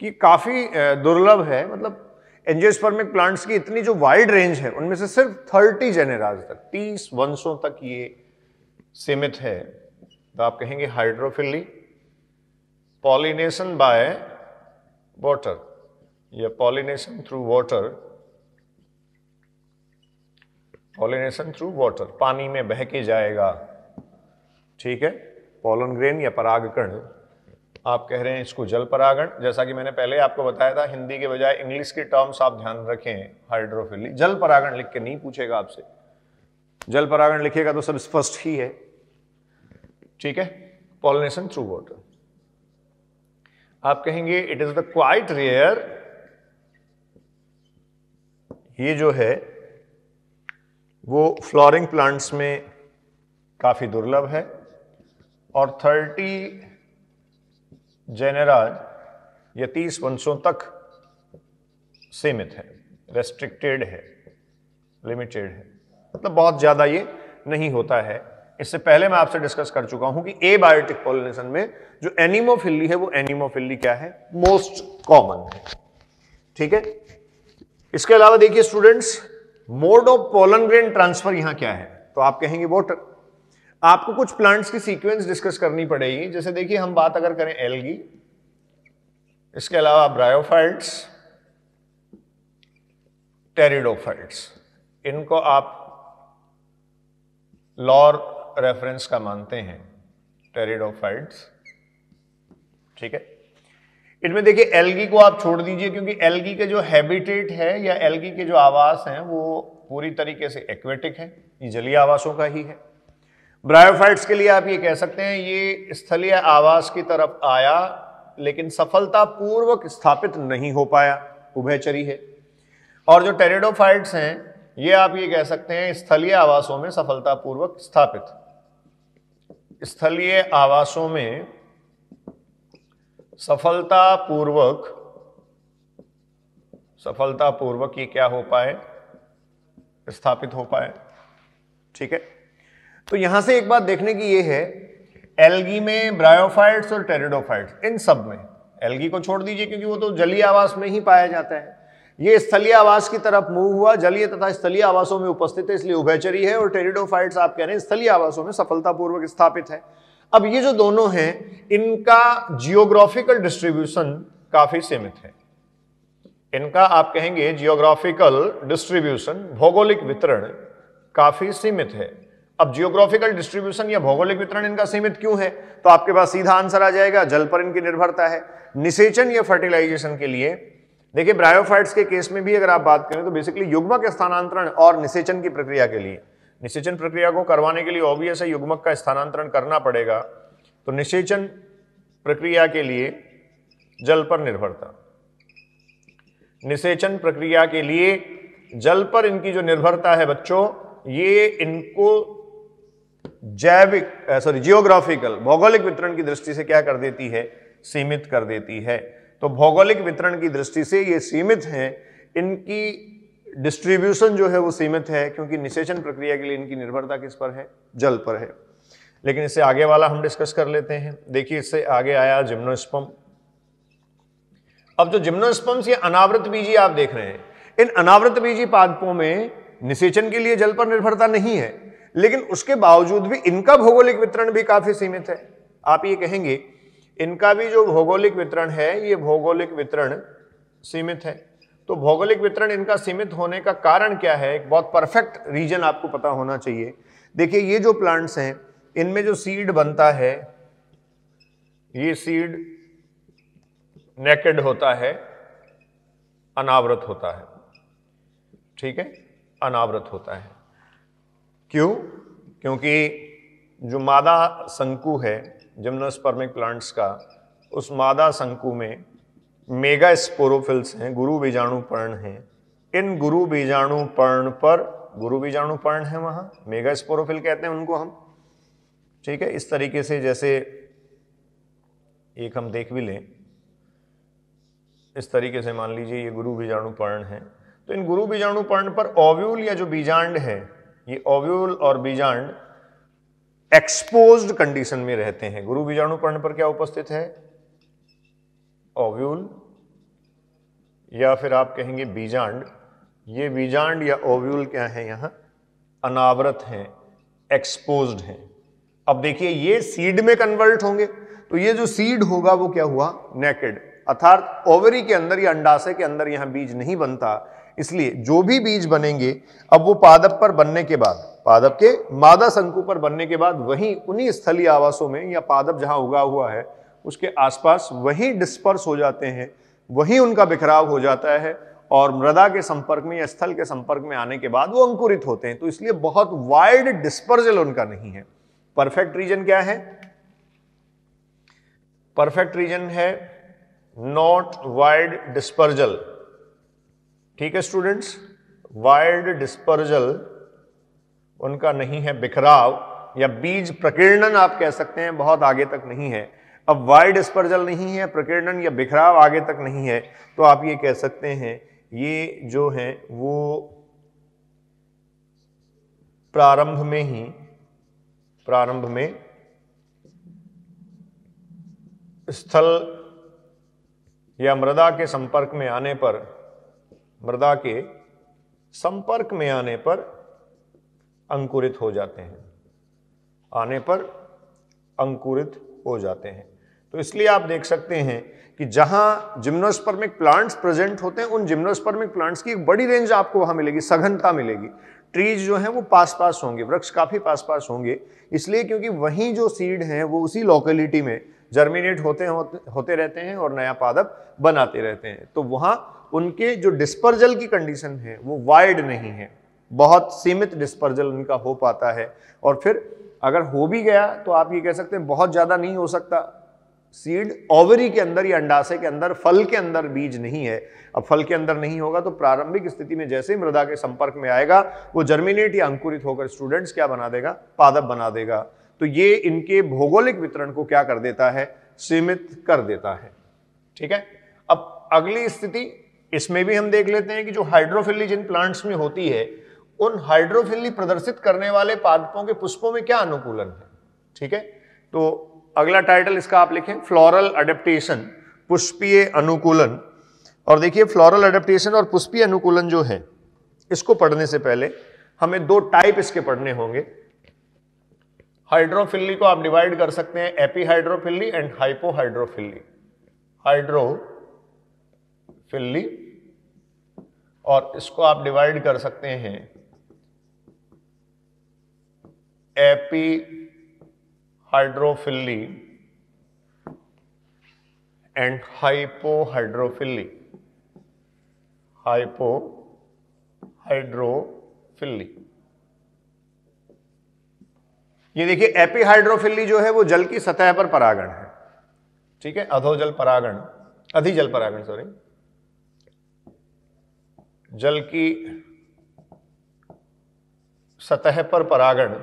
S1: कि काफी दुर्लभ है, मतलब एंजियोस्पर्मिक प्लांट्स की इतनी जो वाइड रेंज है उनमें से सिर्फ 30 जेनेराज तक, 30 वंशों तक ये सीमित है। तो आप कहेंगे हाइड्रोफिली पॉलिनेशन बाय वाटर या pollination through water, pollination through water, पानी में बह के जाएगा, ठीक है। पोलन ग्रेन या परागकण, आप कह रहे हैं इसको जल परागण। जैसा कि मैंने पहले आपको बताया था, हिंदी के बजाय इंग्लिश के टर्म्स आप ध्यान रखें। हाइड्रोफिली जल परागण लिख के नहीं पूछेगा आपसे, जल परागण लिखेगा तो सब स्पष्ट ही है, ठीक है। पॉलिनेशन थ्रू वाटर, आप कहेंगे it is the quite rare, ये जो है वो फ्लोरिंग प्लांट्स में काफी दुर्लभ है, और 30 जेनेराज या 30 वंशों तक सीमित है, रेस्ट्रिक्टेड है, लिमिटेड है, मतलब बहुत ज्यादा ये नहीं होता है। इससे पहले मैं आपसे डिस्कस कर चुका हूं कि एबायोटिक पॉलिनेशन में जो एनीमोफिली है वो एनीमोफिली क्या है, मोस्ट कॉमन है, ठीक है। इसके अलावा देखिए students, mode of pollen grain transfer यहां क्या है, तो आप कहेंगे वाटर। आपको कुछ प्लांट्स की सीक्वेंस डिस्कस करनी पड़ेगी, जैसे देखिए हम बात अगर करें एल्गी, इसके अलावा ब्रायोफाइट्स, टेरिडोफाइट्स, इनको आप लॉर रेफरेंस का मानते हैं, टेरिडोफाइट्स, ठीक है। इनमें देखिए एल्गी को आप छोड़ दीजिए, क्योंकि एल्गी के जो हैबिटेट है या एल्गी के जो आवास हैं वो पूरी तरीके से एक्वेटिक है, ये जलीय आवासों का ही है। ब्रायोफाइट्स के लिए आप ये कह सकते हैं ये स्थलीय आवास की तरफ आया लेकिन सफलतापूर्वक स्थापित नहीं हो पाया, उभयचरी है। और जो टेरिडोफाइट्स हैं ये आप ये कह सकते हैं स्थलीय आवासों में सफलतापूर्वक स्थापित, स्थलीय आवासों में सफलतापूर्वक ये क्या हो पाए, स्थापित हो पाए, ठीक है। तो यहां से एक बात देखने की ये है, एल्गी में ब्रायोफाइट्स और टेरिडोफाइट्स, इन सब में, एल्गी को छोड़ दीजिए क्योंकि वो तो जलीय आवास में ही पाया जाता है, ये स्थलीय आवास की तरफ मूव हुआ, जलीय तथा स्थलीय आवासों में उपस्थित है इसलिए उभयचरी है, और टेरिडोफाइट्स आप कह रहे हैं स्थलीय आवासों में सफलतापूर्वक स्थापित है। अब ये जो दोनों हैं इनका जियोग्राफिकल डिस्ट्रीब्यूशन काफी सीमित है। इनका आप कहेंगे जियोग्राफिकल डिस्ट्रीब्यूशन, भौगोलिक वितरण काफी सीमित है। अब जियोग्राफिकल डिस्ट्रीब्यूशन या भौगोलिक वितरण इनका सीमित क्यों है, तो आपके पास सीधा आंसर आ जाएगा, जल पर इनकी निर्भरता है। निषेचन या फर्टिलाइजेशन के लिए देखिए ब्रायोफाइट्स के केस में भी अगर आप बात करें तो बेसिकली युग्मक स्थानांतरण और निषेचन की प्रक्रिया के लिए, निषेचन प्रक्रिया को करवाने के लिए ऑब्वियस है युग्मक का स्थानांतरण करना पड़ेगा, तो निषेचन प्रक्रिया के लिए जल पर निर्भरता, निषेचन प्रक्रिया के लिए जल पर इनकी जो निर्भरता है बच्चों, ये इनको जियोग्राफिकल भौगोलिक वितरण की दृष्टि से क्या कर देती है, सीमित कर देती है। तो भौगोलिक वितरण की दृष्टि से ये सीमित हैं, इनकी डिस्ट्रीब्यूशन जो है वो सीमित है, क्योंकि निषेचन प्रक्रिया के लिए इनकी निर्भरता किस पर है, जल पर है। लेकिन इससे आगे वाला हम डिस्कस कर लेते हैं। देखिए इससे आगे आया जिम्नोस्पर्म। अब जो जिम्नोस्पर्म्स ये अनावृत बीजी आप देख रहे हैं, इन अनावृत बीजी पादपों में निषेचन के लिए जल पर निर्भरता नहीं है, लेकिन उसके बावजूद भी इनका भौगोलिक वितरण भी काफी सीमित है। आप ये कहेंगे इनका भी जो भौगोलिक वितरण है, ये भौगोलिक वितरण सीमित है। तो भौगोलिक वितरण इनका सीमित होने का कारण क्या है, एक बहुत परफेक्ट रीजन आपको पता होना चाहिए। देखिए ये जो प्लांट्स हैं, इनमें जो सीड बनता है, ये सीड नेकेड होता है, अनावृत होता है, ठीक है, अनावृत होता है। क्यों? क्योंकि जो मादा शंकु है जिम्नोस्पर्मिक प्लांट्स का, उस मादा शंकु में मेगा स्पोरोफिल्स हैं, गुरु बीजाणु पर्ण हैं। इन गुरु बीजाणु पर्ण पर, गुरु बीजाणु पर्ण है वहां, मेगा स्पोरोफिल कहते हैं उनको हम, ठीक है। इस तरीके से जैसे एक हम देख भी लें, इस तरीके से मान लीजिए ये गुरु बीजाणु पर्ण है, तो इन गुरु बीजाणु पर्ण पर ओव्यूल या जो बीजांड है, ये ओव्यूल और बीजांड एक्सपोज्ड कंडीशन में रहते हैं। गुरु बीजाणु पर्ण पर क्या उपस्थित है, ओव्यूल या फिर आप कहेंगे बीजांड। ये बीजांड या ओव्यूल क्या है, यहां अनावृत हैं, एक्सपोज्ड हैं। अब देखिए ये सीड में कन्वर्ट होंगे, तो ये जो सीड होगा वो क्या हुआ, नेकेड, अर्थात ओवरी के अंदर या अंडाशय के अंदर यहां बीज नहीं बनता। इसलिए जो भी बीज बनेंगे अब वो पादप पर बनने के बाद, पादप के मादा शंकु पर बनने के बाद वहीं उन्हीं स्थलीय आवासों में या पादप जहां उगा हुआ है उसके आसपास वहीं डिस्पर्स हो जाते हैं, वहीं उनका बिखराव हो जाता है और मृदा के संपर्क में या स्थल के संपर्क में आने के बाद वो अंकुरित होते हैं। तो इसलिए बहुत वाइड डिस्पर्जल उनका नहीं है। परफेक्ट रीजन क्या है, परफेक्ट रीजन है नॉट वाइड डिस्पर्जल, ठीक है स्टूडेंट्स, वाइड डिस्पर्जल उनका नहीं है, बिखराव या बीज प्रकीर्णन आप कह सकते हैं, बहुत आगे तक नहीं है। अब वाइड डिस्पर्जल नहीं है, प्रकीर्णन या बिखराव आगे तक नहीं है, तो आप ये कह सकते हैं ये जो है वो प्रारंभ में स्थल या मृदा के संपर्क में आने पर, मृदा के संपर्क में आने पर अंकुरित हो जाते हैं, आने पर अंकुरित हो जाते हैं। तो इसलिए आप देख सकते हैं कि जहां जिम्नोस्पर्मिक प्लांट्स प्रेजेंट होते हैं, उन जिम्नोस्पर्मिक प्लांट्स की एक बड़ी रेंज आपको वहां मिलेगी, सघनता मिलेगी। ट्रीज जो हैं वो पास पास होंगे, वृक्ष काफी पास पास होंगे, इसलिए क्योंकि वहीं जो सीड हैं वो उसी लोकेलिटी में जर्मिनेट होते रहते हैं और नया पादप बनाते रहते हैं। तो वहां उनके जो डिस्पर्जल की कंडीशन है वो वाइड नहीं है, बहुत सीमित डिस्पर्जल उनका हो पाता है। और फिर अगर हो भी गया तो आप ये कह सकते हैं बहुत ज्यादा नहीं हो सकता। सीड ओवरी के अंदर या अंडाशय के अंदर, फल के अंदर बीज नहीं है। अब फल के अंदर नहीं होगा तो प्रारंभिक स्थिति में जैसे ही मृदा के संपर्क में आएगा वो जर्मिनेट या अंकुरित होकर स्टूडेंट्स क्या बना देगा, पादप बना देगा। तो ये इनके भौगोलिक वितरण को क्या कर देता है, सीमित कर देता है, ठीक है। अब अगली स्थिति इसमें भी हम देख लेते हैं कि जो हाइड्रोफिली जिन प्लांट्स में होती है, उन हाइड्रोफिली प्रदर्शित करने वाले पादपों के पुष्पों में क्या अनुकूलन है, ठीक है। तो अगला टाइटल इसका आप लिखें, फ्लोरल अडेप्टेशन, पुष्पीय अनुकूलन। और देखिए फ्लोरल अडेप्टेशन और पुष्पीय अनुकूलन जो है, इसको पढ़ने से पहले हमें दो टाइप इसके पढ़ने होंगे। हाइड्रोफिली को आप डिवाइड कर सकते हैं एपीहाइड्रोफिली एंड हाइपोहाइड्रोफिली। हाइड्रो फिल्ली, और इसको आप डिवाइड कर सकते हैं एपी हाइड्रोफिल्ली एंड हाइपोहाइड्रोफिल्ली। हाइपोहाइड्रोफिल्ली, ये देखिए एपीहाइड्रोफिल्ली जो है वो जल की सतह पर परागण है, ठीक है, अधोजल परागण, अधिजल परागण सॉरी, जल की सतह पर परागण।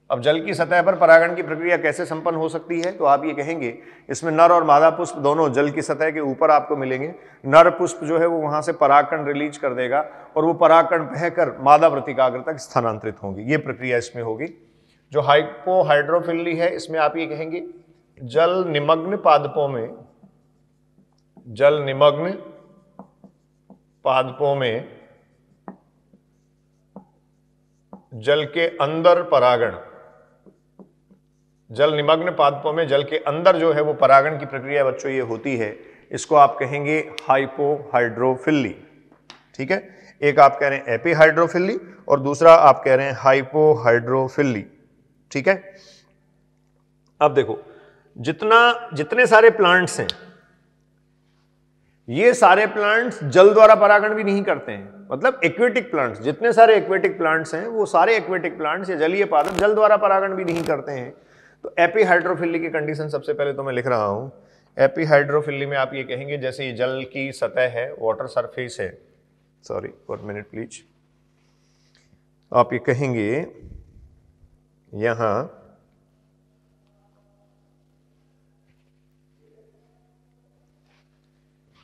S1: अब जल की सतह पर परागण की प्रक्रिया कैसे संपन्न हो सकती है, तो आप ये कहेंगे इसमें नर और मादा पुष्प दोनों जल की सतह के ऊपर आपको मिलेंगे। नर पुष्प जो है वो वहां से परागकण रिलीज कर देगा और वो परागकण बहकर मादा वृत्तिकाग्र तक स्थानांतरित होंगी, ये प्रक्रिया इसमें होगी। जो हाइपोहाइड्रोफिल्ली है इसमें आप ये कहेंगे जल निमग्न पादपों में, जल निमग्न पादपों में जल के अंदर परागण, जल निमग्न पादपों में जल के अंदर जो है वो परागण की प्रक्रिया बच्चों ये होती है, इसको आप कहेंगे हाइपोहाइड्रोफिल्ली, ठीक है। एक आप कह रहे हैं एपीहाइड्रोफिल्ली और दूसरा आप कह रहे हैं हाइपोहाइड्रोफिल्ली, ठीक है। अब देखो जितने सारे प्लांट्स हैं, ये सारे प्लांट्स जल द्वारा परागण भी नहीं करते हैं, मतलब एक्वेटिक प्लांट्स, जितने सारे एक्वेटिक प्लांट्स हैं वो सारे एक्वेटिक प्लांट्स या जलीय पादप जल द्वारा परागण भी नहीं करते हैं। तो एपीहाइड्रोफिल्ली की कंडीशन सबसे पहले तो मैं लिख रहा हूं, एपीहाइड्रोफिल्ली में आप ये कहेंगे जैसे ये जल की सतह है, वाटर सरफेस है, सॉरी फॉर मिनट प्लीज, आप ये कहेंगे यहां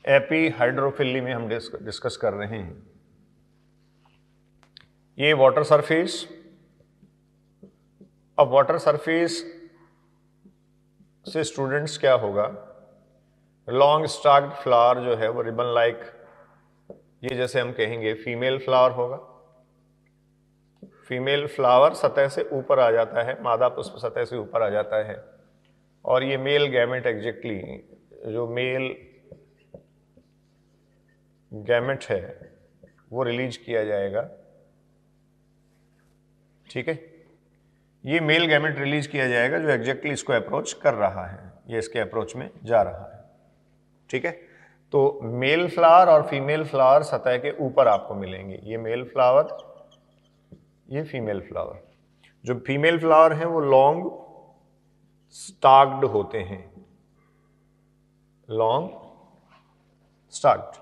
S1: एपीहाइड्रोफिल्ली में हम डिस्कस कर रहे हैं ये वाटर सरफेस। अब वाटर सरफेस से स्टूडेंट्स क्या होगा, लॉन्ग स्टाक्ड फ्लावर जो है वो रिबन लाइक, ये जैसे हम कहेंगे फीमेल फ्लावर होगा। फीमेल फ्लावर सतह से ऊपर आ जाता है, मादा पुष्प सतह से ऊपर आ जाता है, और ये मेल गैमेट एग्जैक्टली जो मेल गैमेट है वो रिलीज किया जाएगा, ठीक है। ये मेल गैमेट रिलीज किया जाएगा जो एग्जैक्टली इसको अप्रोच कर रहा है, ये इसके अप्रोच में जा रहा है, ठीक है। तो मेल फ्लावर और फीमेल फ्लावर सतह के ऊपर आपको मिलेंगे, ये मेल फ्लावर, ये फीमेल फ्लावर। जो फीमेल फ्लावर हैं वो लॉन्ग स्टाक्ड होते हैं, लॉन्ग स्टाक्ड,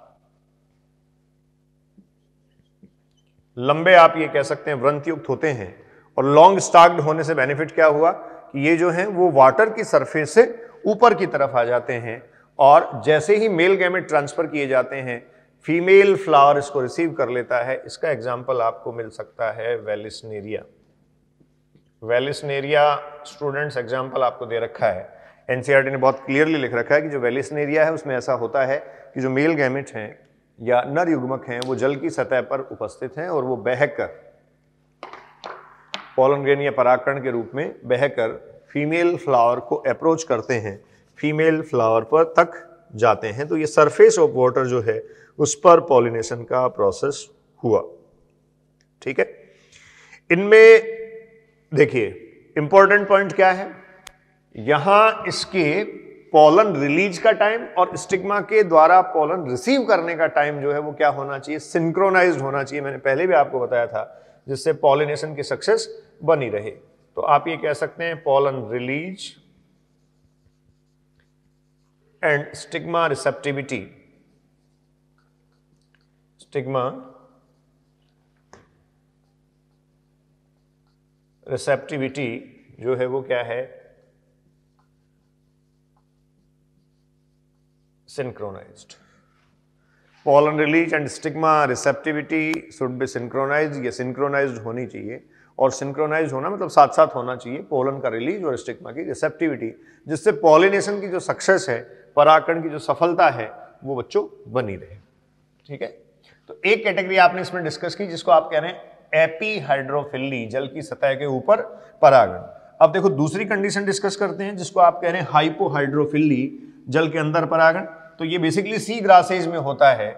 S1: लंबे आप ये कह सकते हैं व्रंतयुक्त होते हैं। और लॉन्ग स्टाक्ड होने से बेनिफिट क्या हुआ कि ये जो हैं वो वाटर की सरफेस से ऊपर की तरफ आ जाते हैं, और जैसे ही मेल गैमेट ट्रांसफर किए जाते हैं फीमेल फ्लावर इसको रिसीव कर लेता है। इसका एग्जाम्पल आपको मिल सकता है वेलिस्नेरिया। वेलिस्नेरिया स्टूडेंट्स एग्जाम्पल आपको दे रखा है, एनसीईआरटी ने बहुत क्लियरली लिख रखा है कि जो वेलिस्नेरिया है उसमें ऐसा होता है कि जो मेल गैमेट हैं या नर युग्मक हैं वो जल की सतह पर उपस्थित हैं और वो बहकर पॉलन ग्रेन या परागकण के रूप में बहकर फीमेल फ्लावर को अप्रोच करते हैं, फीमेल फ्लावर पर तक जाते हैं। तो ये सरफेस ऑफ वाटर जो है उस पर पॉलिनेशन का प्रोसेस हुआ, ठीक है। इनमें देखिए इंपॉर्टेंट पॉइंट क्या है, यहां इसके पॉलन रिलीज का टाइम और स्टिग्मा के द्वारा पॉलन रिसीव करने का टाइम जो है वो क्या होना चाहिए, सिंक्रोनाइज्ड होना चाहिए। मैंने पहले भी आपको बताया था, जिससे पॉलिनेशन की सक्सेस बनी रहे। तो आप ये कह सकते हैं pollen release and stigma receptivity, stigma receptivity जो है वो क्या है, synchronised. Pollen release and stigma receptivity should be synchronised, ये सिंक्रोनाइज्ड होनी चाहिए। और सिंक्रोनाइज होना मतलब साथ साथ होना चाहिए पोलन का रिलीज और स्टिग्मा की रिसेप्टिविटी, जिससे पॉलिनेशन की जो सक्सेस है, परागकण की जो सफलता है वो बच्चों बनी रहे, ठीक है। तो एक कैटेगरी आपने इसमें डिस्कस की जिसको आप कह रहे हैं एपीहाइड्रोफिल्ली, जल की सतह के ऊपर परागण। अब देखो दूसरी कंडीशन डिस्कस करते हैं जिसको आप कह रहे हैं हाइपोहाइड्रोफिल्ली, जल के अंदर परागण, तो ये बेसिकली सी ग्रासेज में होता है।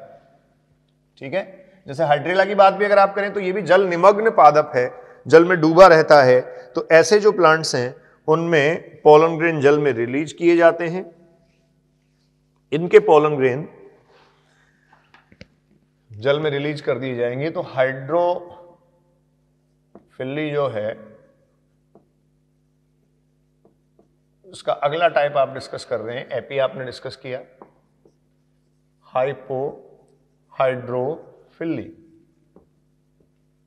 S1: ठीक है, जैसे हाइड्रेला की बात भी अगर आप करें तो ये भी जल निमग्न पादप है, जल में डूबा रहता है। तो ऐसे जो प्लांट्स हैं उनमें पोलन ग्रेन जल में रिलीज किए जाते हैं। इनके पोलन ग्रेन जल में रिलीज कर दिए जाएंगे तो हाइड्रोफिली जो है उसका अगला टाइप आप डिस्कस कर रहे हैं। एपी आपने डिस्कस किया, हाइपोहाइड्रोफिली।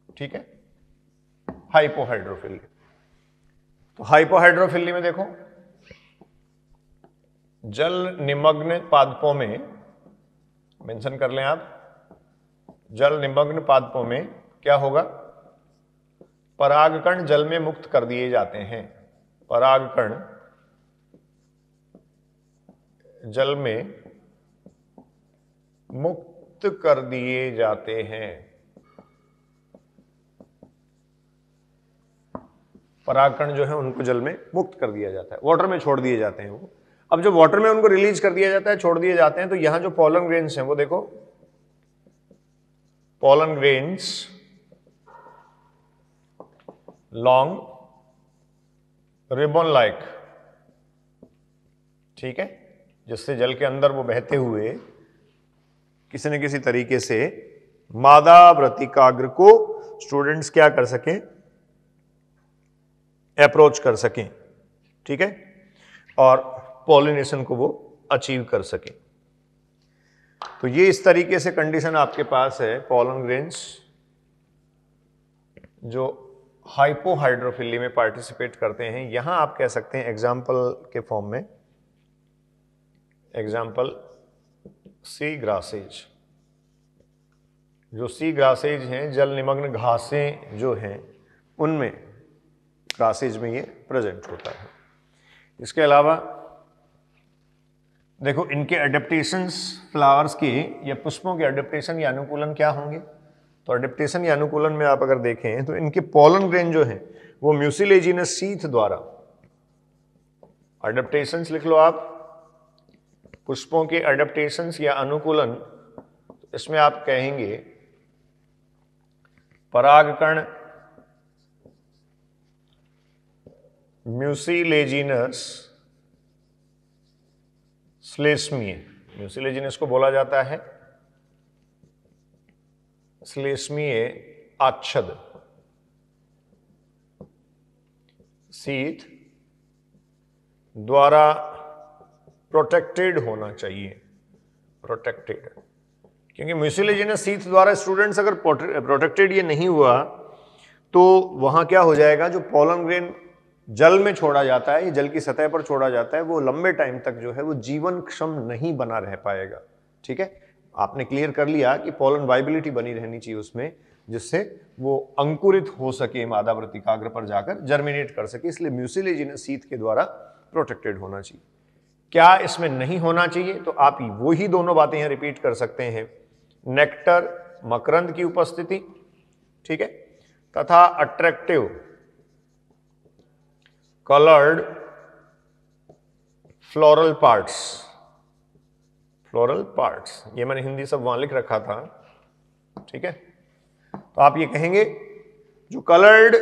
S1: ठीक है, हाइपोहाइड्रोफिली। तो हाइपोहाइड्रोफिली में देखो, जल निमग्न पादपों में मेंशन कर लें आप, जल निमग्न पादपों में क्या होगा, परागकण जल में मुक्त कर दिए जाते हैं। परागकण जल में मुक्त कर दिए जाते हैं। परागकण जो है उनको जल में मुक्त कर दिया जाता है, वाटर में छोड़ दिए जाते हैं वो। अब जब वाटर में उनको रिलीज कर दिया जाता है, छोड़ दिए जाते हैं, तो यहां जो पोलन ग्रेन्स हैं वो देखो, pollen grains long ribbon like, ठीक है, जिससे जल के अंदर वो बहते हुए किसी न किसी तरीके से मादा व्रतिकाग्र को स्टूडेंट्स क्या कर सकें, अप्रोच कर सकें। ठीक है, और पॉलिनेशन को वो अचीव कर सकें। तो ये इस तरीके से कंडीशन आपके पास है पोलन ग्रेन्स जो हाइपोहाइड्रोफिली में पार्टिसिपेट करते हैं। यहां आप कह सकते हैं एग्जाम्पल के फॉर्म में, एग्जाम्पल सी ग्रासेज। जो सी ग्रासेज हैं, जल निमग्न घासें जो हैं, उनमें ग्रासेज में ये प्रेजेंट होता है। इसके अलावा देखो इनके एडेप्टेशंस, फ्लावर्स के या पुष्पों के एडेप्टेशन या अनुकूलन क्या होंगे। तो एडेप्टेशन या अनुकूलन में आप अगर देखें तो इनके पोलन ग्रेन जो है वो म्यूसिलेजिनस शीथ द्वारा, एडेप्टेशंस लिख लो आप, पुष्पों के एडेप्टेशंस या अनुकूलन, इसमें आप कहेंगे परागकण म्यूसिलेजिनस श्लेष्मीय, म्यूसिलेजिनस को बोला जाता है श्लेष्मीय आच्छद शीथ द्वारा प्रोटेक्टेड होना चाहिए। प्रोटेक्टेड, क्योंकि म्यूसिलेजिनस शीथ द्वारा स्टूडेंट्स अगर प्रोटेक्टेड ये नहीं हुआ तो वहां क्या हो जाएगा, जो पोलन ग्रेन जल में छोड़ा जाता है, ये जल की सतह पर छोड़ा जाता है, वो लंबे टाइम तक जो है वो जीवन क्षम नहीं बना रह पाएगा। ठीक है, आपने क्लियर कर लिया कि पोलन वाइबिलिटी बनी रहनी चाहिए उसमें, जिससे वो अंकुरित हो सके, मादा व्रतिकाग्र पर जाकर जर्मिनेट कर सके, इसलिए म्यूसिलेजिनस शीथ के द्वारा प्रोटेक्टेड होना चाहिए। क्या इसमें नहीं होना चाहिए, तो आप वही दोनों बातें यहां रिपीट कर सकते हैं, नेक्टर मकरंद की उपस्थिति, ठीक है, तथा attractive coloured floral parts. Floral parts ये मैंने हिंदी सब वहां लिख रखा था, ठीक है। तो आप ये कहेंगे जो कलर्ड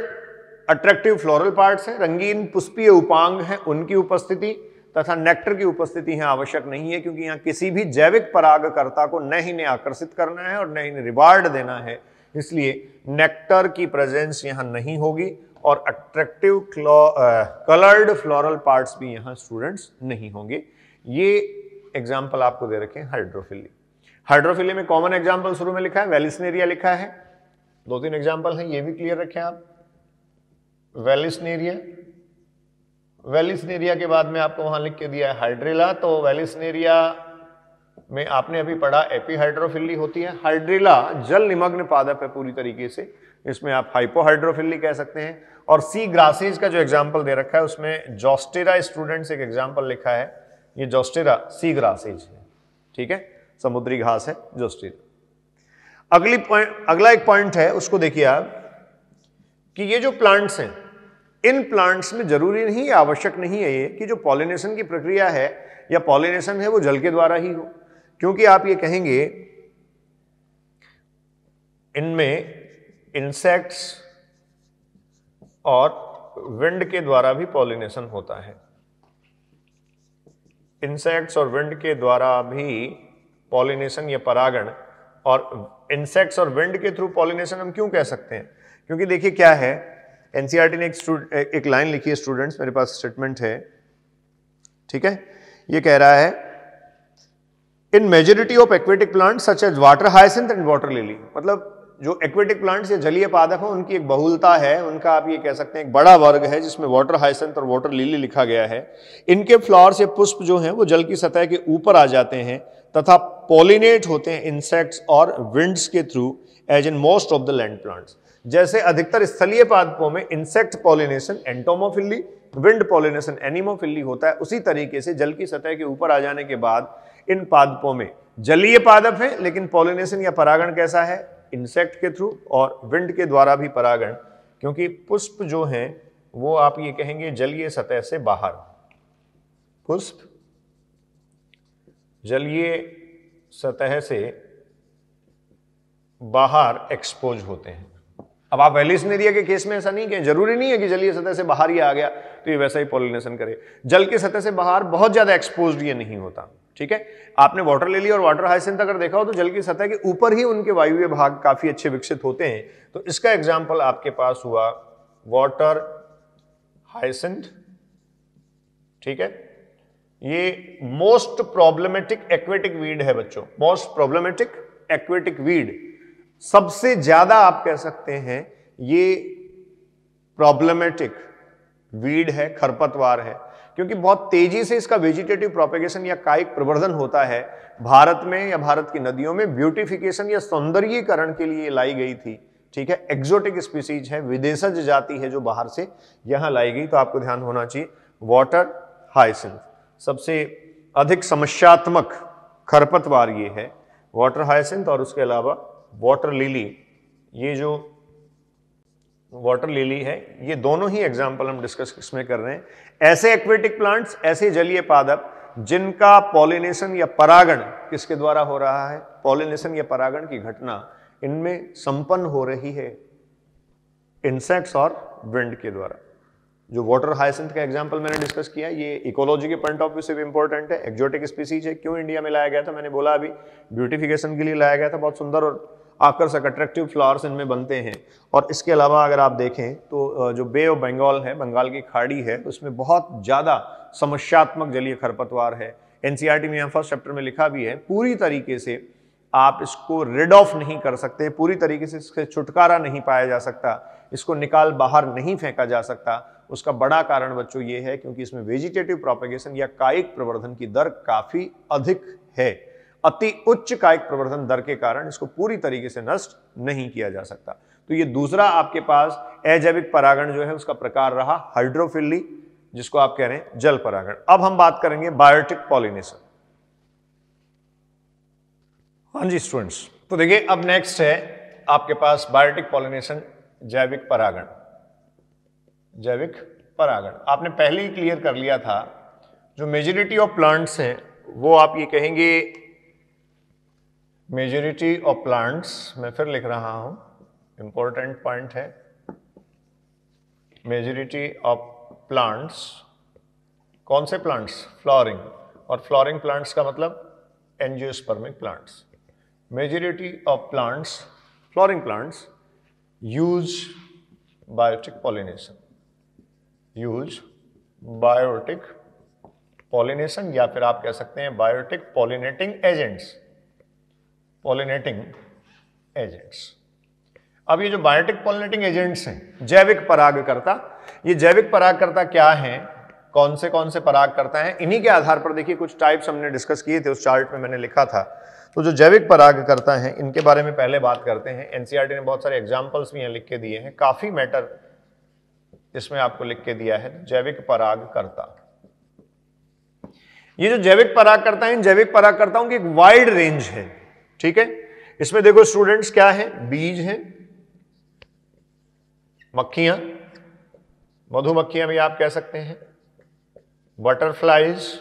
S1: अट्रैक्टिव फ्लोरल पार्ट्स हैं, रंगीन पुष्पीय उपांग हैं, उनकी उपस्थिति तथा नेक्टर की उपस्थिति है आवश्यक नहीं है, क्योंकि यहाँ किसी भी जैविक परागकर्ता को न ही ने आकर्षित करना है और न ही ने रिवार्ड देना है, इसलिए नेक्टर की प्रेजेंस यहाँ नहीं होगी और अट्रैक्टिव कलर्ड फ्लोरल पार्ट्स भी यहाँ स्टूडेंट्स नहीं होंगे। ये एग्जाम्पल आपको दे रखे हैं हाइड्रोफिली। हाइड्रोफिली में कॉमन एग्जाम्पल शुरू में लिखा है, वेलिस्नेरिया लिखा है, 2-3 एग्जाम्पल हैं, ये भी क्लियर रखें आप। वेलिस्नेरिया, वेलिस्नेरिया के बाद में आपको वहां लिख के दिया है हाइड्रेला, तो वेलिस्नेरिया में आपने अभी पढ़ा एपीहाइड्रोफिली होती है। हाइड्रेला जल निमग्न पादप है पूरी तरीके से, इसमें आप हाइपोहाइड्रोफिली कह सकते हैं। और सी ग्रासेज का जो एग्जाम्पल दे रखा है उसमें जोस्टेरा स्टूडेंट्स एक एग्जाम्पल लिखा है, ये जोस्टेरा सी ग्रासेज है, ठीक है, समुद्री घास है जोस्टेरा। अगला एक पॉइंट है, उसको देखिए आप कि ये जो प्लांट्स हैं इन प्लांट्स में जरूरी नहीं, आवश्यक नहीं है ये कि जो पॉलिनेशन की प्रक्रिया है या पॉलिनेशन है वो जल के द्वारा ही हो, क्योंकि आप ये कहेंगे इनमें इंसेक्ट्स और विंड के द्वारा भी पॉलिनेशन होता है। इंसेक्ट्स और विंड के द्वारा भी पॉलिनेशन या परागण, और इंसेक्ट्स और विंड के थ्रू पॉलिनेशन हम क्यों कह सकते हैं? क्योंकि देखिए क्या है, एनसीईआरटी ने एक लाइन लिखी है स्टूडेंट्स, मेरे पास स्टेटमेंट है, ठीक है, ये कह रहा है in majority of aquatic plants such as water hyacinth and water lily, मतलब जो एक्वेटिक प्लांट्स या जलीय पादप है उनकी एक बहुलता है, उनका आप ये कह सकते हैं एक बड़ा वर्ग है जिसमें वाटर हायसिंथ और वाटर लिली लिखा गया है। इनके फ्लावर्स या पुष्प जो हैं वो जल की सतह के ऊपर आ जाते हैं तथा पॉलिनेट होते हैं इंसेक्ट्स और विंड्स के through as in most of the land plants. जैसे अधिकतर स्थलीय पादपों में insect pollination entomophily, wind pollination anemophily होता है, उसी तरीके से जल की सतह के ऊपर आ जाने के बाद इन पादपों में जलीय पादप है लेकिन पॉलिनेशन या परागण कैसा है? इंसेक्ट के थ्रू और विंड के द्वारा भी परागण, क्योंकि पुष्प जो हैं वो आप ये कहेंगे जलीय सतह से बाहर, पुष्प जलीय सतह से बाहर एक्सपोज होते हैं। अब आप वेलिस्नेरिया के केस में ऐसा नहीं कहें, जरूरी नहीं है कि जलीय सतह से बाहर ही आ गया तो ये वैसा ही पॉलिनेशन करे, जल की सतह से बाहर बहुत ज्यादा एक्सपोज्ड ये नहीं होता, ठीक है। आपने वाटर लिली और वाटर हायसिंथ अगर देखा हो तो जल की सतह के ऊपर ही उनके वायुव्य भाग काफी अच्छे विकसित होते हैं, तो इसका एग्जाम्पल आपके पास हुआ वाटर हायसिंथ, ठीक है। ये मोस्ट प्रॉब्लमेटिक एक्वेटिक वीड है बच्चों, मोस्ट प्रॉब्लमेटिक एक्वेटिक वीड, सबसे ज्यादा आप कह सकते हैं ये प्रॉब्लमेटिक वीड है, खरपतवार है, क्योंकि बहुत तेजी से इसका वेजिटेटिव प्रोपेगेशन या कायिक प्रवर्धन होता है। भारत में या भारत की नदियों में ब्यूटिफिकेशन या सौंदर्यीकरण के लिए लाई गई थी, ठीक है। एक्सोटिक स्पीसीज है, विदेशज जाति है जो बाहर से यहां लाई गई, तो आपको ध्यान होना चाहिए वाटर हायसिंथ सबसे अधिक समस्यात्मक खरपतवार ये है, वाटर हायसिंथ, और उसके अलावा वाटर लिली, ये जो वाटर लिली है, ये दोनों ही एग्जाम्पल हम डिस्कस इसमें कर रहे हैं। ऐसे एक्वेटिक प्लांट्स, ऐसे जलीय पादप जिनका पॉलिनेशन या परागण किसके द्वारा हो रहा है? पॉलिनेशन या परागण की घटना इनमें संपन्न हो रही है इंसेक्ट्स और विंड के द्वारा। जो वाटर हायसिंथ का एग्जांपल मैंने डिस्कस किया, ये इकोलॉजी के पॉइंट ऑफ व्यू से भी इंपॉर्टेंट है। एक्सोटिक स्पीसीज है, क्यों इंडिया में लाया गया था? मैंने बोला अभी ब्यूटिफिकेशन के लिए लाया गया था, बहुत सुंदर और आकर्षक अट्रैक्टिव फ्लावर्स इनमें बनते हैं। और इसके अलावा अगर आप देखें तो जो बे ऑफ बंगाल है, बंगाल की खाड़ी है, उसमें बहुत ज़्यादा समस्यात्मक जलीय खरपतवार है। एनसीईआरटी में यहाँ फर्स्ट चैप्टर में लिखा भी है, पूरी तरीके से आप इसको रिड ऑफ नहीं कर सकते, पूरी तरीके से इससे छुटकारा नहीं पाया जा सकता, इसको निकाल बाहर नहीं फेंका जा सकता। उसका बड़ा कारण बच्चों ये है क्योंकि इसमें वेजिटेटिव प्रोपेगेशन या कायिक प्रवर्धन की दर काफी अधिक है। अति उच्च कायिक प्रवर्धन दर के कारण इसको पूरी तरीके से नष्ट नहीं किया जा सकता। तो ये दूसरा आपके पास अजैविक परागण जो है उसका प्रकार रहा हाइड्रोफिली, जिसको आप कह रहे हैं जल परागण। अब हम बात करेंगे बायोटिक पॉलिनेशन। हाँ जी स्टूडेंट्स, तो देखिए अब नेक्स्ट है आपके पास बायोटिक पॉलिनेशन, जैविक परागण। जैविक परागण आपने पहले ही क्लियर कर लिया था। जो मेजॉरिटी ऑफ प्लांट्स हैं वो आप ये कहेंगे, मेजॉरिटी ऑफ प्लांट्स, मैं फिर लिख रहा हूं, इंपॉर्टेंट पॉइंट है, मेजॉरिटी ऑफ प्लांट्स। कौन से प्लांट्स? फ्लावरिंग, और फ्लावरिंग प्लांट्स का मतलब angiospermic plants. Majority of plants, flowering plants use biotic pollination, use biotic pollination, या फिर आप कह सकते हैं biotic pollinating agents, pollinating agents. अब ये जो बायोटिक पॉलिनेटिंग एजेंट्स हैं, जैविक परागकर्ता, ये जैविक परागकर्ता क्या हैं, कौन से परागकर्ता हैं, इन्हीं के आधार पर देखिए कुछ टाइप्स हमने डिस्कस किए थे, उस चार्ट में मैंने लिखा था। तो जो जैविक परागकर्ता हैं इनके बारे में पहले बात करते हैं। एनसीईआरटी ने बहुत सारे एग्जाम्पल्स भी यहाँ लिख के दिए हैं, काफी मैटर इसमें आपको लिख के दिया है। जैविक परागकर्ता, ये जो जैविक परागकर्ता हैं, जैविक परागकर्ताओं की एक वाइड रेंज है, ठीक है। इसमें देखो स्टूडेंट्स क्या है, बीज हैं, मक्खियां, मधुमक्खियां भी आप कह सकते हैं, बटरफ्लाइज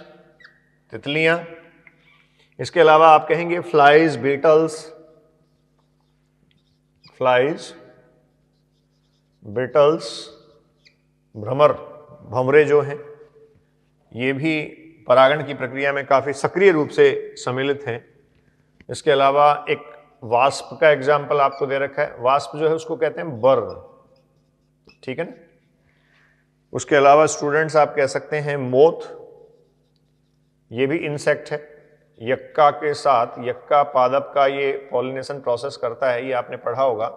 S1: तितलियां, इसके अलावा आप कहेंगे फ्लाइज बीटल्स, फ्लाइज बीटल्स, भ्रमर भंवरे जो हैं ये भी परागण की प्रक्रिया में काफी सक्रिय रूप से सम्मिलित हैं। इसके अलावा एक वास्प का एग्जाम्पल आपको दे रखा है, वास्प जो है उसको कहते हैं बर्न, ठीक है ना। उसके अलावा स्टूडेंट्स आप कह सकते हैं मोथ, ये भी इंसेक्ट है, यक्का के साथ, यक्का पादप का ये पॉलिनेशन प्रोसेस करता है, ये आपने पढ़ा होगा,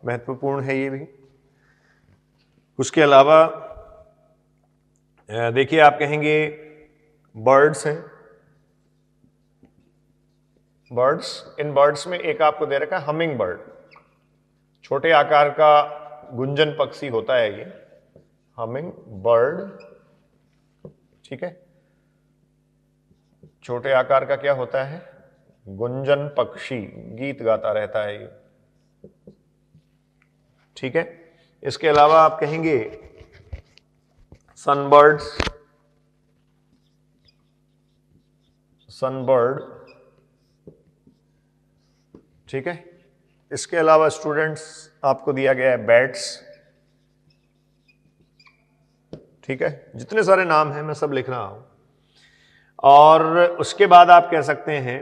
S1: महत्वपूर्ण है ये भी। उसके अलावा देखिए आप कहेंगे बर्ड्स हैं, बर्ड्स, इन बर्ड्स में एक आपको दे रखा है हमिंग बर्ड, छोटे आकार का गुंजन पक्षी होता है ये, हमिंग बर्ड, ठीक है, छोटे आकार का क्या होता है, गुंजन पक्षी, गीत गाता रहता है ये, ठीक है। इसके अलावा आप कहेंगे सनबर्ड्स, सनबर्ड, ठीक है। इसके अलावा स्टूडेंट्स आपको दिया गया है बैट्स, ठीक है, जितने सारे नाम हैं मैं सब लिख रहा हूं। और उसके बाद आप कह सकते हैं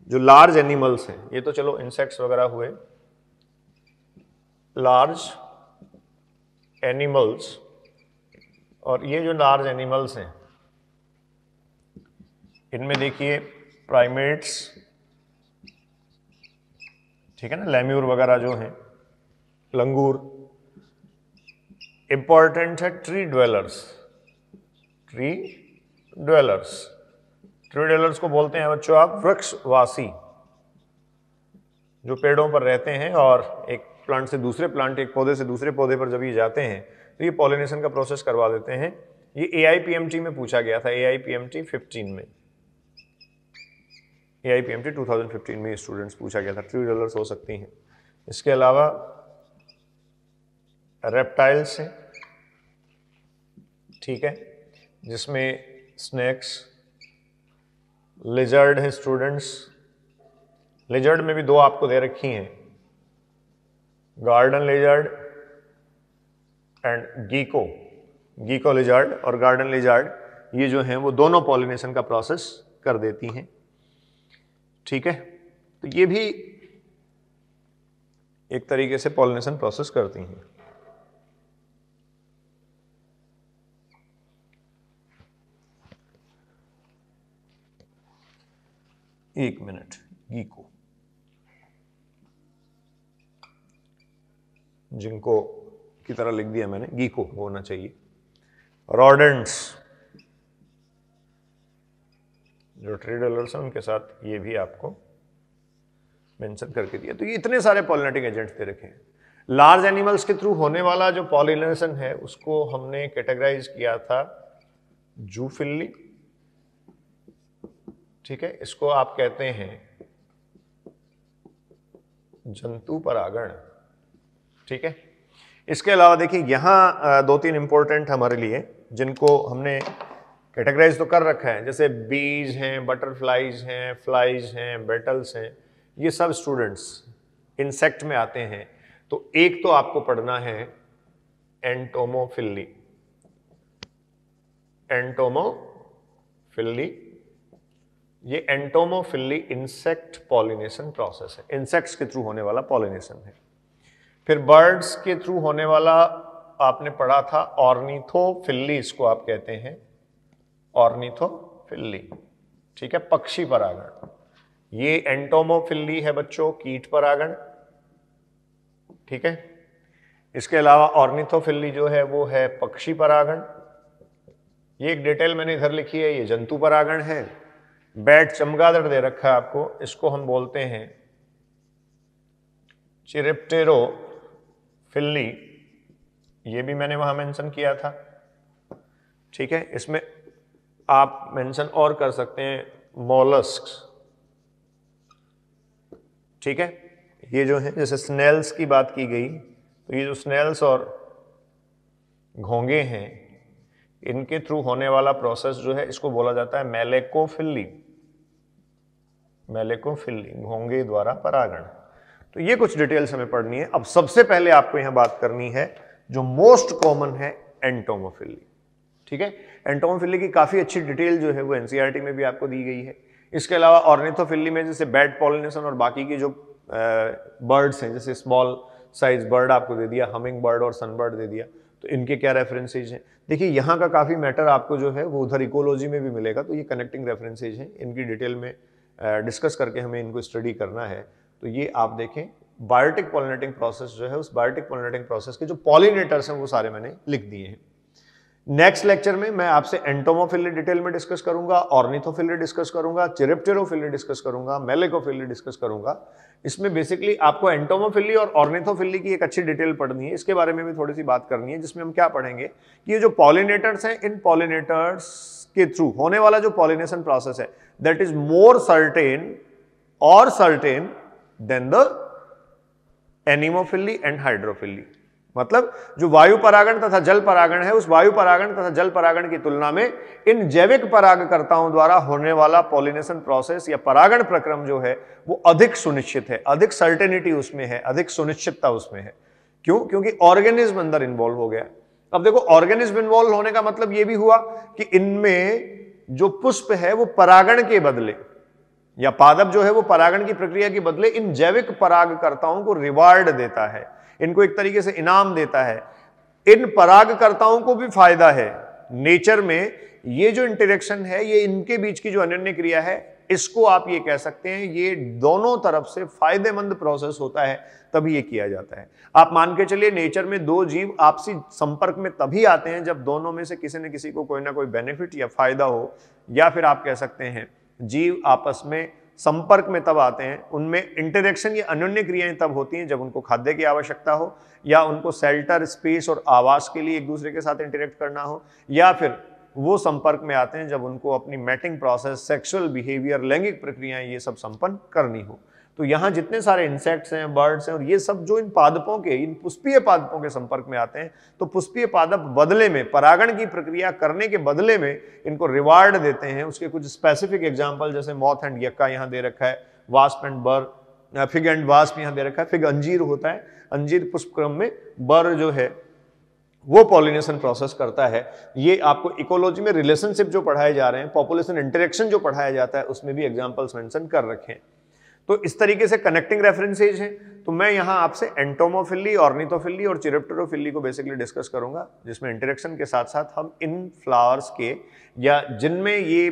S1: जो लार्ज एनिमल्स हैं, ये तो चलो इंसेक्ट्स वगैरह हुए, लार्ज एनिमल्स, और ये जो लार्ज एनिमल्स हैं इनमें देखिए प्राइमेट्स, ठीक है ना, लेम्यूर वगैरह जो हैं, लंगूर, इंपॉर्टेंट है tree dwellers, tree dwellers, tree dwellers को बोलते हैं बच्चों आप वृक्षवासी, जो पेड़ों पर रहते हैं और एक प्लांट से दूसरे प्लांट, एक पौधे से दूसरे पौधे पर जब ये जाते हैं तो ये पॉलिनेशन का प्रोसेस करवा देते हैं। ये AIPMT में पूछा गया था, AIPMT 15 में, AIPMT 2015 में स्टूडेंट्स पूछा गया था, ट्री ड्वेलर्स हो सकती हैं। इसके अलावा रेप्टाइल्स हैं, ठीक है, जिसमें स्नेक्स, लिजर्ड है स्टूडेंट्स, लिजर्ड में भी दो आपको दे रखी हैं, गार्डन लिजर्ड एंड गीको, गीको लिजर्ड और गार्डन लिजर्ड, ये जो हैं वो दोनों पॉलिनेशन का प्रोसेस कर देती हैं, ठीक है। तो ये भी एक तरीके से पॉलिनेशन प्रोसेस करती हैं। एक मिनट, गीको, जिनको की तरह लिख दिया मैंने, गीको होना चाहिए। रॉडेंट्स, जो ट्री ड्वेलर्स हैं उनके साथ ये भी आपको मेंशन करके दिया। तो ये इतने सारे पॉलिनेटिंग एजेंट्स दे रखे हैं। लार्ज एनिमल्स के थ्रू होने वाला जो पॉलिनेशन है उसको हमने कैटेगराइज किया था जूफिली, ठीक है, इसको आप कहते हैं जंतु परागण, ठीक है। इसके अलावा देखिए यहां दो तीन इंपॉर्टेंट हमारे लिए जिनको हमने कैटेगराइज तो कर रखा है, जैसे बीज हैं, बटरफ्लाइज हैं, फ्लाइज हैं, बेटल्स हैं, ये सब स्टूडेंट्स इंसेक्ट में आते हैं। तो एक तो आपको पढ़ना है एंटोमोफिली, एंटोमोफिली, ये एंटोमोफिली इंसेक्ट पॉलिनेशन प्रोसेस है, इंसेक्ट्स के थ्रू होने वाला पॉलिनेशन है। फिर बर्ड्स के थ्रू होने वाला आपने पढ़ा था ऑर्निथोफिली, इसको आप कहते हैं ऑर्निथोफिली, ठीक है, पक्षी परागण। ये एंटोमोफिली है बच्चों, कीट परागण, ठीक है। इसके अलावा ऑर्निथोफिली जो है वो है पक्षी परागण। ये एक डिटेल मैंने इधर लिखी है, ये जंतु परागण है। बैट चमगादड़ दे रखा है आपको, इसको हम बोलते हैं चिरिप्टेरोफिली, ये भी मैंने वहां मेंशन किया था, ठीक है। इसमें आप मेंशन और कर सकते हैं मॉलस्क्स, ठीक है। ये जो है जैसे स्नेल्स की बात की गई, तो ये जो स्नेल्स और घोंगे हैं, इनके थ्रू होने वाला प्रोसेस जो है इसको बोला जाता है मैलेकोफिली। मैलेकोफिली, घोंगे द्वारा परागण। तो ये कुछ डिटेल्स हमें पढ़नी है। अब सबसे पहले आपको यहां बात करनी है जो मोस्ट कॉमन है, एंटोमोफिली। ठीक है, एंटोमोफिली की काफी अच्छी डिटेल जो है वो एनसीईआरटी में भी आपको दी गई है। इसके अलावा ऑर्निथोफिली में जैसे बैड पॉलिनेशन और बाकी की जो बर्ड्स हैं, जैसे स्मॉल साइज बर्ड आपको दे दिया, हमिंग बर्ड और सनबर्ड दे दिया, तो इनके क्या रेफरेंसेज हैं। देखिए यहाँ का काफ़ी मैटर आपको जो है वो उधर इकोलॉजी में भी मिलेगा, तो ये कनेक्टिंग रेफरेंसेज हैं, इनकी डिटेल में डिस्कस करके हमें इनको स्टडी करना है। तो ये आप देखें, बायोटिक पॉलिनेटिंग प्रोसेस जो है, उस बायोटिक पॉलिनेटिंग प्रोसेस के जो पॉलिनेटर्स हैं वो सारे मैंने लिख दिए हैं। नेक्स्ट लेक्चर में मैं आपसे एंटोमोफिली डिटेल में डिस्कस करूंगा, ऑर्निथोफिली डिस्कस करूंगा, चिरिप्टेरोफिली डिस्कस करूंगा, मेलेकोफिली डिस्कस करूंगा। इसमें बेसिकली आपको एंटोमोफिली और ऑर्निथोफिली की एक अच्छी डिटेल पढ़नी है, इसके बारे में भी थोड़ी सी बात करनी है, जिसमें हम क्या पढ़ेंगे कि ये जो पॉलिनेटर्स हैं, इन पॉलिनेटर्स के थ्रू होने वाला जो पॉलिनेशन प्रोसेस है, दैट इज मोर सर्टेन और certain than the anemophily and hydrophily. मतलब जो वायु परागण तथा जल परागण है, उस वायु परागण तथा जल परागण की तुलना में इन जैविक परागकर्ताओं द्वारा होने वाला पॉलिनेशन प्रोसेस या परागण प्रक्रम जो है वो अधिक सुनिश्चित है, अधिक सर्टेनिटी उसमें है, अधिक सुनिश्चितता उसमें है। क्यों? क्योंकि ऑर्गेनिज्म अंदर इन्वॉल्व हो गया। अब देखो, ऑर्गेनिज्म इन्वॉल्व होने का मतलब यह भी हुआ कि इनमें जो पुष्प है वो परागण के बदले, या पादप जो है वो परागण की प्रक्रिया के बदले इन जैविक परागकर्ताओं को रिवार्ड देता है, इनको एक तरीके से इनाम देता है। इन परागकर्ताओं को भी फायदा है। नेचर में ये जो इंटरेक्शन है, ये इनके बीच की जो अनन्य क्रिया है, इसको आप ये कह सकते हैं ये दोनों तरफ से फायदेमंद प्रोसेस होता है, तभी ये किया जाता है। आप मान के चलिए, नेचर में दो जीव आपसी संपर्क में तभी आते हैं जब दोनों में से किसी न किसी को कोई ना कोई बेनिफिट या फायदा हो, या फिर आप कह सकते हैं जीव आपस में संपर्क में तब आते हैं, उनमें इंटरेक्शन या अनन्य क्रियाएं तब होती हैं जब उनको खाद्य की आवश्यकता हो, या उनको शेल्टर, स्पेस और आवास के लिए एक दूसरे के साथ इंटरेक्ट करना हो, या फिर वो संपर्क में आते हैं जब उनको अपनी मैटिंग प्रोसेस, सेक्सुअल बिहेवियर, लैंगिक प्रक्रियाएं ये सब संपन्न करनी हो। तो यहाँ जितने सारे इंसेक्ट्स हैं, बर्ड्स हैं, और ये सब जो इन पादपों के, इन पुष्पीय पादपों के संपर्क में आते हैं, तो पुष्पीय पादप बदले में, परागण की प्रक्रिया करने के बदले में इनको रिवार्ड देते हैं। उसके कुछ स्पेसिफिक एग्जाम्पल जैसे मॉथ एंड यक्का यहाँ दे रखा है, वास्प एंड बर, फिग एंड वास्प यहाँ दे रखा है। फिग अंजीर होता है, अंजीर पुष्प क्रम में, बर जो है वो पॉलिनेशन प्रोसेस करता है। ये आपको इकोलॉजी में रिलेशनशिप जो पढ़ाए जा रहे हैं, पॉपुलेशन इंटरेक्शन जो पढ़ाया जाता है, उसमें भी एग्जाम्पल्स मेंशन कर रखे हैं। तो इस तरीके से कनेक्टिंग रेफरेंसेज हैं। तो मैं यहां आपसे एंटोमोफिली, ऑर्निथोफिली और चिरिप्टेरोफिली को बेसिकली डिस्कस करूंगा, जिसमें इंटरेक्शन के साथ साथ हम इन फ्लावर्स के, या जिनमें ये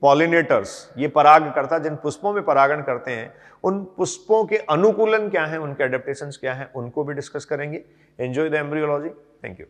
S1: पॉलिनेटर्स, ये परागकर्ता जिन पुष्पों में परागण करते हैं, उन पुष्पों के अनुकूलन क्या है, उनके एडेप्टेशंस क्या हैं, उनको भी डिस्कस करेंगे। Enjoy the embryology. Thank you.